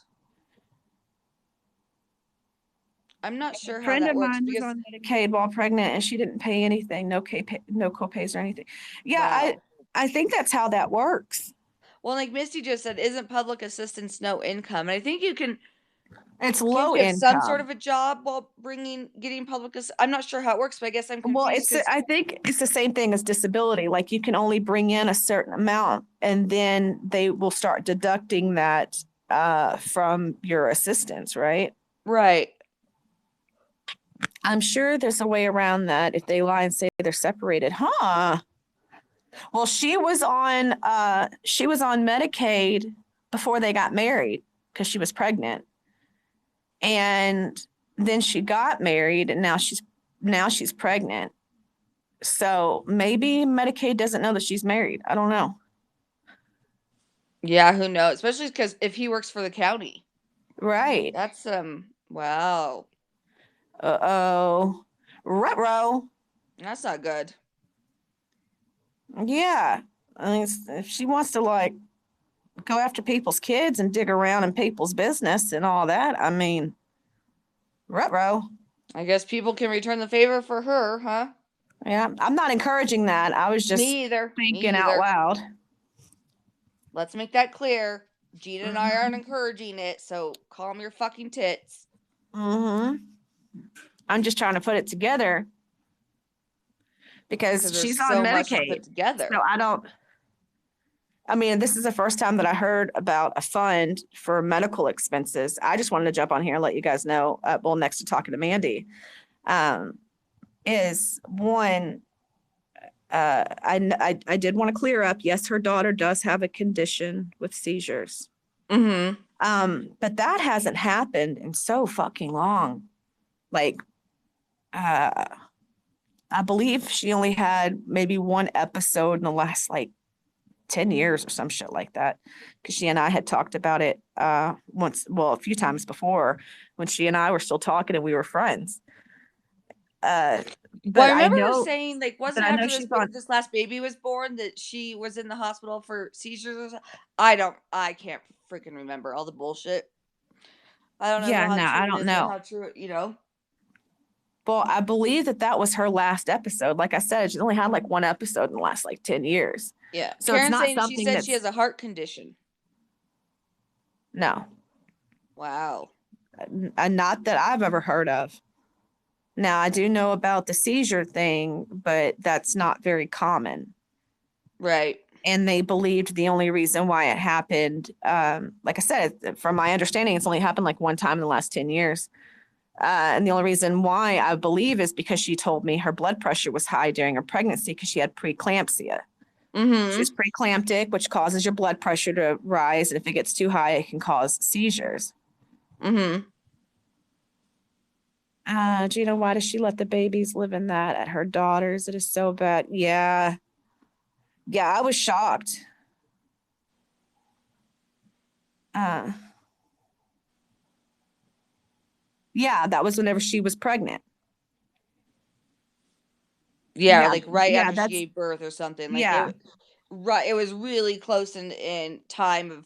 A: I'm not sure
G: A
A: how
G: friend
A: that
G: of
A: works
G: mine was
A: because
G: on Medicaid while pregnant, and she didn't pay anything, no copays or anything. Yeah,
A: wow.
G: I think that's how that works.
A: Well, like Misty just said, isn't public assistance no income? And I think you can
G: It's
A: can't
G: low
A: you have some sort
G: income.
A: of a job while getting public I'm not sure how it works, but I guess I'm
G: Well,
A: confused.
G: I think it's the same thing as disability. Like you can only bring in a certain amount, and then they will start deducting that from your assistance, right?
A: Right.
G: I'm sure there's a way around that if they lie and say they're separated, huh? Well, she was on Medicaid before they got married because she was pregnant. And then she got married and now she's pregnant. So maybe Medicaid doesn't know that she's married. I don't know.
A: Yeah, who knows? Especially because if he works for the county.
G: Right.
A: That's wow.
G: Uh-oh. Ruh-roh.
A: That's not good.
G: Yeah. I mean, if she wants to like go after people's kids and dig around in people's business and all that, I mean, ruh-roh.
A: I guess people can return the favor for her, huh?
G: Yeah, I'm not encouraging that. I was just
A: Me either.
G: thinking out loud.
A: Let's make that clear. Gina and I aren't encouraging it, so calm your fucking tits.
G: I'm just trying to put it together because she's on
A: so much to
G: Medicaid.
A: put together.
G: So I mean, this is the first time that I heard about a fund for medical expenses. I just wanted to jump on here and let you guys know, well, next to talking to Mandy, is one, I did want to clear up. Yes, her daughter does have a condition with seizures. But that hasn't happened in so fucking long. Like, I believe she only had maybe one episode in the last like 10 years or some shit like that. Because she and I had talked about it a few times before when she and I were still talking and we were friends. But
A: I remember her saying, like, wasn't
G: I know
A: after this last baby was born that she was in the hospital for seizures or something? I can't freaking remember all the bullshit. I don't know.
G: Yeah, no, I don't know
A: how true it, you know.
G: Well, I believe that was her last episode. Like I said, she's only had like one episode in the last like 10 years.
A: Yeah.
G: So
A: Karen's
G: it's not
A: saying
G: something
A: she said she has a heart condition.
G: No.
A: Wow.
G: Not that I've ever heard of. Now, I do know about the seizure thing, but that's not very common.
A: Right.
G: And they believed the only reason why it happened, like I said, from my understanding, it's only happened like one time in the last 10 years. And the only reason why I believe is because she told me her blood pressure was high during her pregnancy because she had preeclampsia. She's preeclamptic, which causes your blood pressure to rise. And if it gets too high, it can cause seizures. Gina, why does she let the babies live in that at her daughter's? It is so bad. Yeah. Yeah, I was shocked. Yeah, that was whenever she was pregnant.
A: Yeah, like right after she gave birth or something. Like
G: yeah.
A: It was really close in time of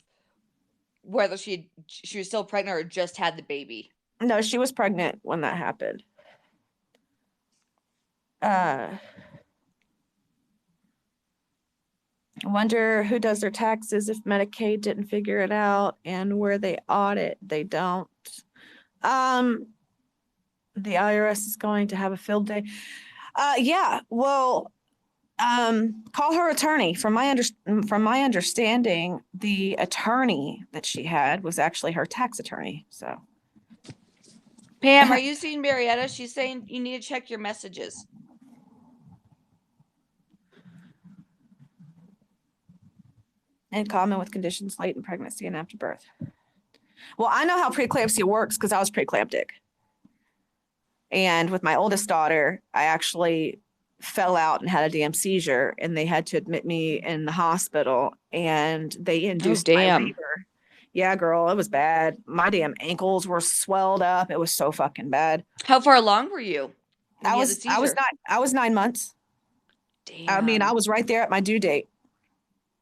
A: whether she was still pregnant or just had the baby.
G: No, she was pregnant when that happened. I wonder who does their taxes if Medicaid didn't figure it out, and where they audit, they don't. The IRS is going to have a field day. Yeah, well, call her attorney. From my understanding, the attorney that she had was actually her tax attorney. So,
A: Pam, are you seeing Marietta? She's saying you need to check your messages.
G: in common with conditions late in pregnancy and after birth. Well, I know how preeclampsia works because I was preeclamptic. And with my oldest daughter, I actually fell out and had a damn seizure, and they had to admit me in the hospital, and they induced my
A: damn.
G: labor. Yeah, girl, it was bad. My damn ankles were swelled up. It was so fucking bad.
A: How far along were you? when
G: I
A: you had the
G: was
A: seizure?
G: I was 9 months. I mean, I
A: Damn.
G: was right there at my due date.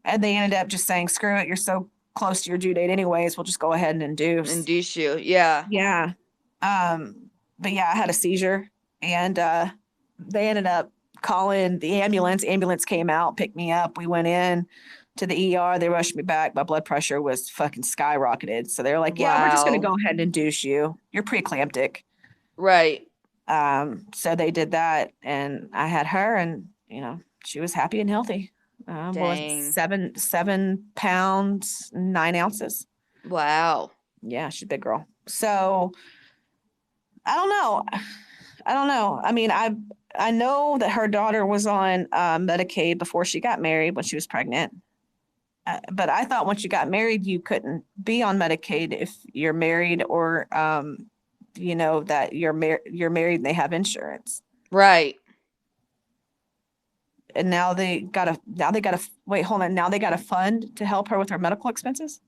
G: And they ended up just saying, screw it, you're so close to your due date anyways, we'll just go ahead and induce.
A: Induce you. Yeah.
G: Yeah. But yeah, I had a seizure, and they ended up calling the ambulance. Ambulance came out, picked me up. We went in to the ER. They rushed me back. My blood pressure was fucking skyrocketed. So they're like, yeah, we're just going to
A: Wow.
G: go ahead and induce you. You're preeclamptic.
A: Right.
G: So they did that, and I had her, and she was happy and healthy. Was
A: Dang.
G: 7 pounds 9 ounces.
A: Wow.
G: Yeah, she's a big girl. So I don't know. I mean, I know that her daughter was on Medicaid before she got married when she was pregnant. But I thought once you got married, you couldn't be on Medicaid if you're married, or that you're married and they have insurance.
A: Right.
G: And now they got a wait, hold on. Now they got a fund to help her with her medical expenses.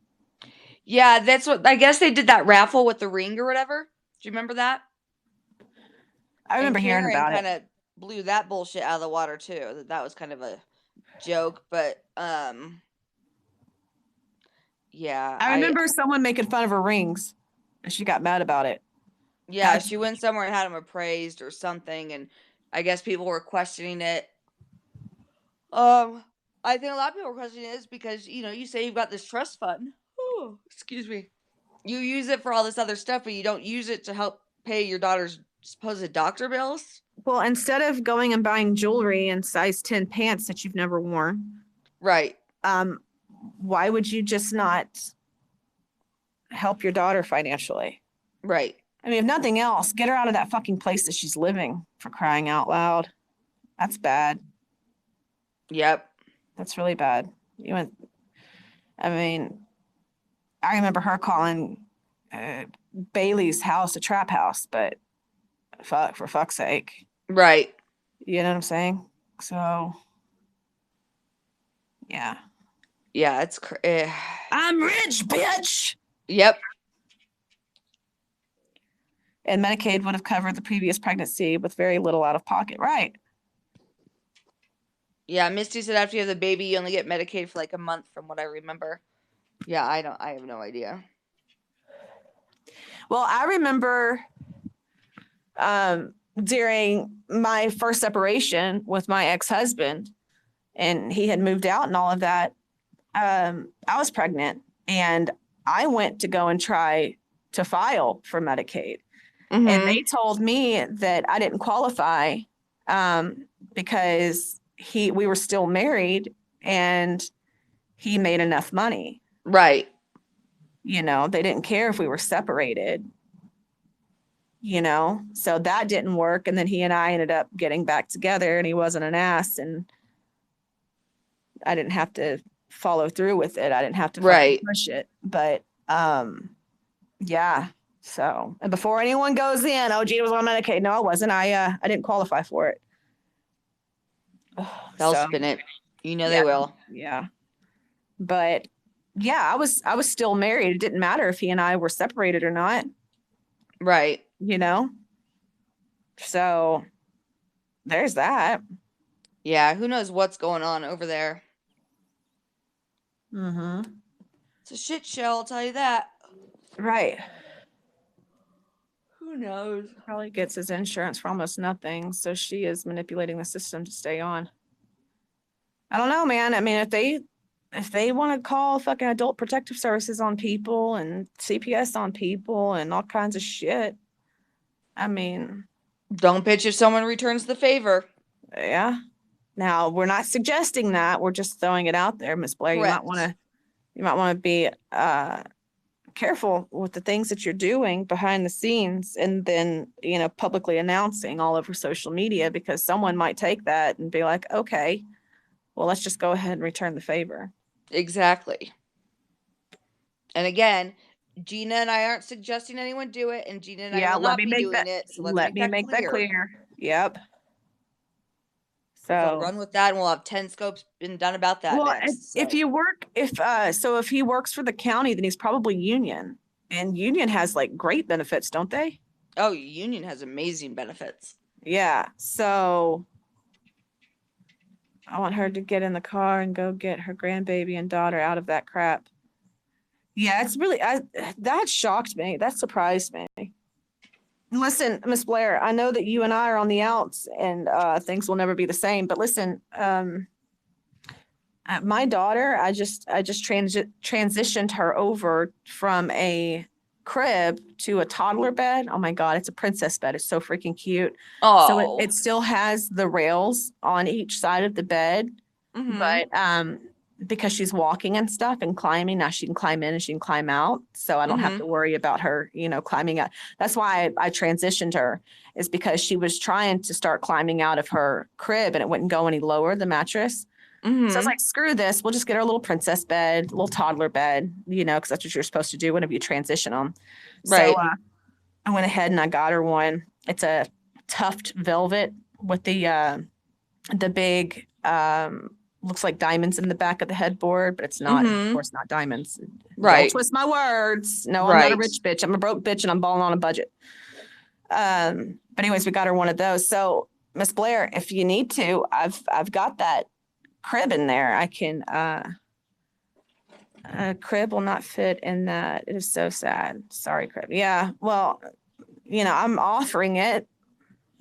A: Yeah, that's what I guess they did, that raffle with the ring or whatever. Do you remember that?
G: I remember hearing
A: Karen
G: about it.
A: kind of blew that bullshit out of the water too. That was kind of a joke, but yeah.
G: I remember someone making fun of her rings, and she got mad about it.
A: Yeah,
G: That's-
A: she went somewhere and had them appraised or something, and I guess people were questioning it. I think a lot of people were questioning it because you say you've got this trust fund. Oh, excuse me. You use it for all this other stuff, but you don't use it to help pay your daughter's supposed doctor bills.
G: Well, instead of going and buying jewelry and size 10 pants that you've never worn,
A: Right.
G: why would you just not help your daughter financially?
A: Right.
G: I mean, if nothing else, get her out of that fucking place that she's living, for crying out loud. That's bad.
A: Yep.
G: That's really bad. I remember her calling Bailey's house a trap house, but for fuck's sake.
A: Right.
G: You know what I'm saying? So, yeah.
A: Yeah, it's
G: I'm rich, bitch.
A: Yep.
G: And Medicaid would have covered the previous pregnancy with very little out of pocket. Right.
A: Yeah, Misty said after you have the baby, you only get Medicaid for like a month, from what I remember. Yeah, I have no idea.
G: Well, I remember during my first separation with my ex-husband, and he had moved out and all of that, I was pregnant, and I went to go and try to file for Medicaid.
A: Mm-hmm.
G: And they told me that I didn't qualify because we were still married and he made enough money.
A: Right.
G: They didn't care if we were separated, so that didn't work. And then he and I ended up getting back together, and he wasn't an ass, and I didn't have to follow through with it. I didn't have to
A: Right.
G: push it. But yeah. So, and before anyone goes in, oh, Gina was on Medicaid. No, I wasn't. I didn't qualify for it.
A: They'll
G: So,
A: spin it.
G: yeah.
A: They will.
G: Yeah. But yeah, I was still married. It didn't matter if he and I were separated or not,
A: Right.
G: So there's that.
A: Yeah, who knows what's going on over there?
G: Mm-hmm.
A: It's a shit show, I'll tell you that.
G: Right.
A: Who knows?
G: Probably gets his insurance for almost nothing. So she is manipulating the system to stay on. I don't know, man. I mean, if they want to call fucking adult protective services on people and CPS on people and all kinds of shit, I mean,
A: Don't bitch if someone returns the favor.
G: yeah. Now we're not suggesting that. We're just throwing it out there, Miss Blair.
A: Correct.
G: You might want to be careful with the things that you're doing behind the scenes and then, you know, publicly announcing all over social media, because someone might take that and be like, okay, well, let's just go ahead and return the favor.
A: Exactly. And again, Gina and I aren't suggesting anyone do it, and Gina and I will not be doing it. So
G: let me make that clear. Yep.
A: So
G: So
A: run with that, and we'll have 10 scopes been done about that.
G: well,
A: next,
G: if
A: so.
G: you work, if he works for the county, then he's probably union, and union has like great benefits, don't they?
A: Oh, union has amazing benefits.
G: Yeah. So I want her to get in the car and go get her grandbaby and daughter out of that crap. Yeah, it's really, that shocked me. That surprised me. Listen, Miss Blair, I know that you and I are on the outs and things will never be the same, but listen, my daughter, I just transitioned her over from a crib to a toddler bed. Oh my God, it's a princess bed. It's so freaking cute.
A: Oh,
G: So it still has the rails on each side of the bed,
A: mhm.
G: but because she's walking and stuff and climbing, now she can climb in and she can climb out. So I don't have to worry about her, you know, climbing out. That's why I transitioned her, is because she was trying to start climbing out of her crib and it wouldn't go any lower, the mattress. So I was like, screw this. We'll just get her a little princess bed, little toddler bed, you know, because that's what you're supposed to do whenever you transition them.
A: Right.
G: So I went ahead and I got her one. It's a tuft velvet with the big, looks like diamonds in the back of the headboard, but it's not, of course, not diamonds.
A: Right.
G: Don't twist my words. No, I'm not a
A: Right.
G: rich bitch. I'm a broke bitch and I'm balling on a budget. But anyways, we got her one of those. So Miss Blair, if you need to, I've got that crib in there. I can, a crib will not fit in that. It is so sad. Sorry, crib. Yeah. Well, you know, I'm offering it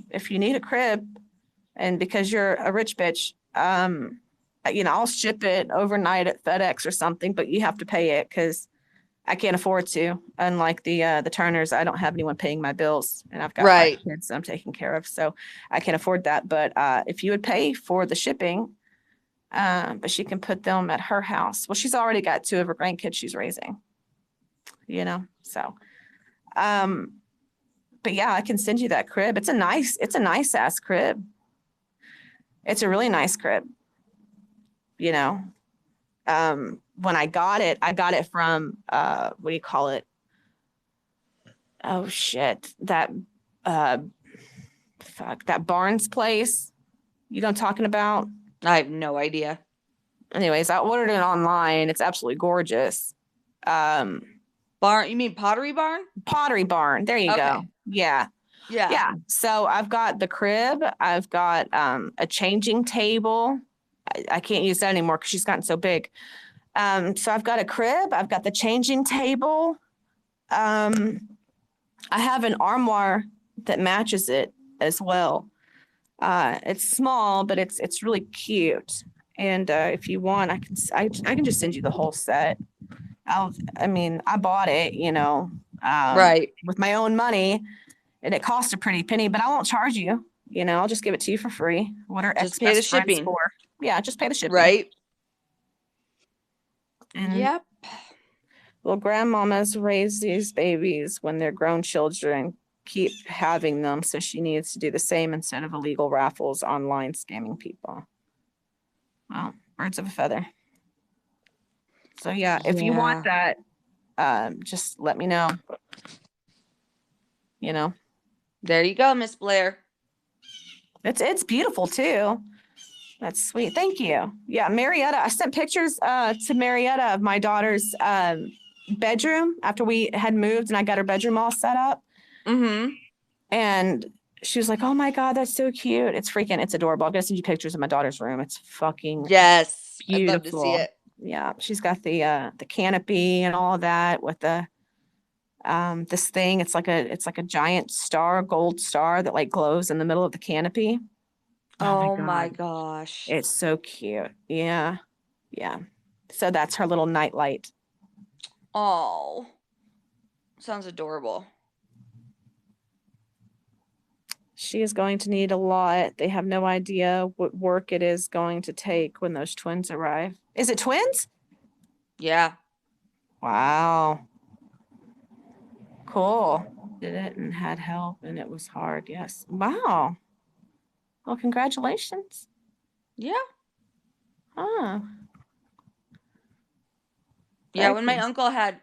G: if you need a crib, and because you're a rich bitch, you know, I'll ship it overnight at FedEx or something, but you have to pay it because I can't afford to. Unlike the Turners, I don't have anyone paying my bills, and I've got
A: Right.
G: 5 kids I'm taking care of, so I can't afford that. But if you would pay for the shipping, but she can put them at her house. Well, she's already got 2 of her grandkids she's raising, you know, so. But yeah, I can send you that crib. It's a nice ass crib. It's a really nice crib. You know, when I got it from, what do you call it? Oh shit. That Barnes place. You know what I'm talking about?
A: I have no idea.
G: Anyways, I ordered it online. It's absolutely gorgeous.
A: Barn? You mean Pottery Barn?
G: Pottery Barn. There you go.
A: Okay.
G: Yeah.
A: Yeah.
G: Yeah. So I've got the crib. I've got a changing table. I can't use that anymore because she's gotten so big. So I've got a crib. I've got the changing table. I have an armoire that matches it as well. It's small, but it's really cute. And if you want, I can just send you the whole set. I bought it, you know,
A: Right.
G: with my own money, and it cost a pretty penny, but I won't charge you. You know, I'll just give it to you for free. What are
A: Just pay the
G: ex-best friends
A: shipping.
G: for? Yeah, just pay the shipping.
A: Right.
G: And
A: Yep.
G: well, grandmamas raise these babies when they're grown children, keep having them, so she needs to do the same instead of illegal raffles online scamming people. Well, birds of a feather. So yeah, if you want that, just let me know. You know,
A: There you go, Miss Blair.
G: it's beautiful too. That's sweet. Thank you. Yeah, Marietta. I sent pictures to Marietta of my daughter's bedroom after we had moved and I got her bedroom all set up.
A: Mm-hmm.
G: And she was like, oh my God, that's so cute. It's adorable. I'm gonna send you pictures of my daughter's room. It's fucking
A: Yes. I'd love to
G: beautiful.
A: see it.
G: Yeah. She's got the canopy and all of that with the this thing. It's like a giant star, gold star that like glows in the middle of the canopy.
A: Oh my
G: God.
A: gosh.
G: It's so cute. Yeah. Yeah. So that's her little nightlight.
A: Oh. Sounds adorable.
G: She is going to need a lot. They have no idea what work it is going to take when those twins arrive. Is it twins?
A: Yeah.
G: Wow. Cool. Did it and had help and it was hard. Yes. Wow. Well, congratulations.
A: Yeah.
G: Huh.
A: Yeah,
G: Very
A: when my
G: cool.
A: uncle had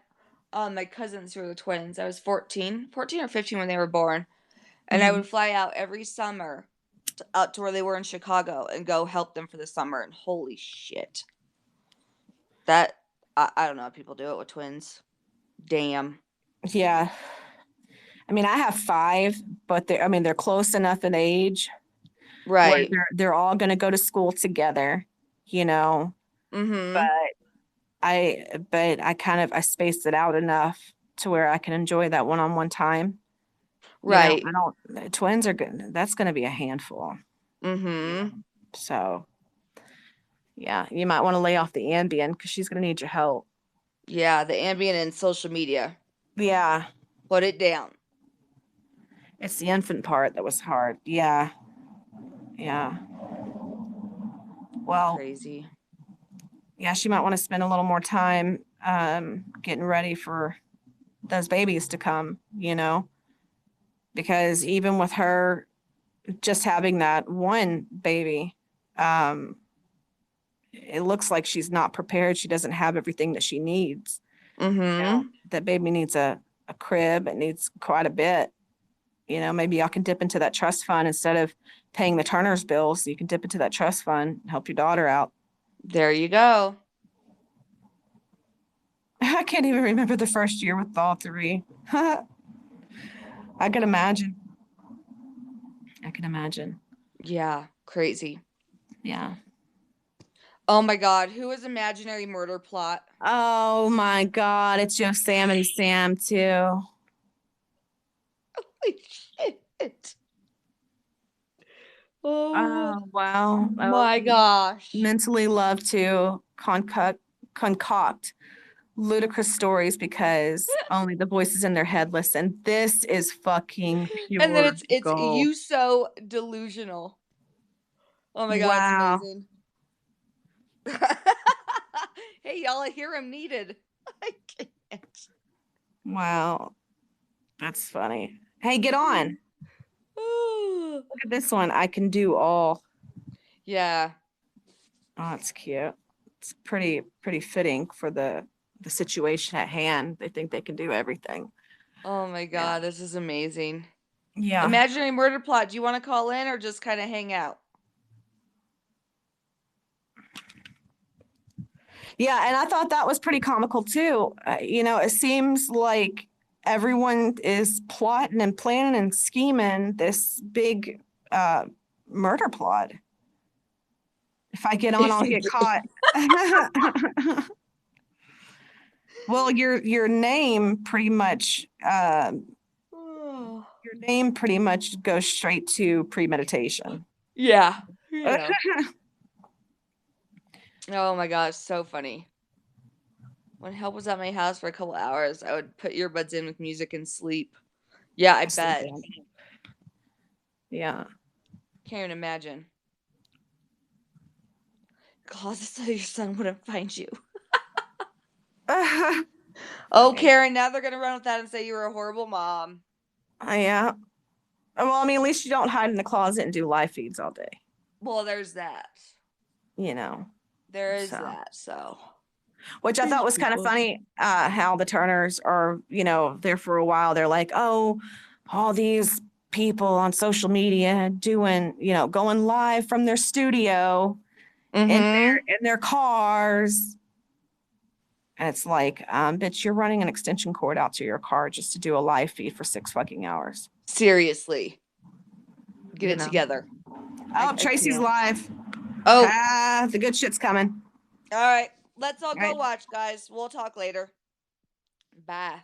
A: my cousins who were the twins, I was 14 or 15 when they were born. And I
G: Mhm.
A: would fly out every summer out to where they were in Chicago and go help them for the summer. And holy shit. That, I don't know how people do it with twins. Damn.
G: Yeah. I mean, I have 5, but they're close enough in age where
A: Right.
G: they're all going to go to school together, you know.
A: Mm-hmm.
G: But I spaced it out enough to where I can enjoy that one-on-one time.
A: Right.
G: You know, twins are good. That's going to be a handful.
A: Mm-hmm.
G: So, yeah, you might want to lay off the Ambien because she's going to need your help.
A: Yeah, the Ambien and social media.
G: Yeah,
A: Put it down.
G: it's the infant part that was hard. Yeah. Yeah. Well,
A: Crazy.
G: yeah, she might want to spend a little more time getting ready for those babies to come, you know, because even with her just having that one baby, it looks like she's not prepared. She doesn't have everything that she needs.
A: Mm-hmm.
G: You know, that baby needs a crib. It needs quite a bit. You know, maybe y'all can dip into that trust fund instead of paying the Turner's bills. You can dip into that trust fund and help your daughter out.
A: There you go.
G: I can't even remember the first year with all 3. I can imagine. I can imagine.
A: Yeah, crazy.
G: Yeah.
A: Oh my God, who is Imaginary Murder Plot?
G: Oh my God, it's Yosemite Sam too.
A: Holy shit. Oh
G: Oh wow.
A: my
G: Oh,
A: gosh.
G: mentally love to concoct ludicrous stories because only the voices in their head listen. This is fucking pure
A: And then it's
G: gold.
A: you so delusional. Oh my God,
G: Wow.
A: it's amazing. Hey y'all, I hear I'm needed. I can't.
G: Wow. That's funny. Hey, get on. Look at this one. I can do all.
A: Yeah.
G: Oh, it's cute. It's pretty fitting for the situation at hand. They think they can do everything.
A: Oh my God, this is amazing.
G: Yeah.
A: Imaginary Murder Plot, do you want to call in or just kind of hang out?
G: Yeah, and I thought that was pretty comical too. You know, it seems like everyone is plotting and planning and scheming this big murder plot. If I get on, I'll get caught. Well, your name pretty much goes straight to premeditation.
A: Yeah. Oh my gosh, so funny. When help was at my house for a couple hours, I would put earbuds in with music and sleep. Yeah, I bet.
G: Yeah.
A: Can't even imagine. Closet so your son wouldn't find you. Oh, Karen, now they're gonna run with that and say you were a horrible mom.
G: Yeah. Well, I mean, at least you don't hide in the closet and do live feeds all day.
A: Well, there's that.
G: You know.
A: There is that, so.
G: Which I thought was kind of funny, how the Turners are, you know, there for a while. They're like, oh, all these people on social media doing, you know, going live from their studio in their cars. And it's like, bitch, you're running an extension cord out to your car just to do a live feed for 6 fucking hours.
A: Seriously. Get it together.
G: Oh, Tracy's live.
A: Oh.
G: The good shit's coming.
A: All right. let's all go
F: Right.
A: watch, guys. We'll talk later. Bye.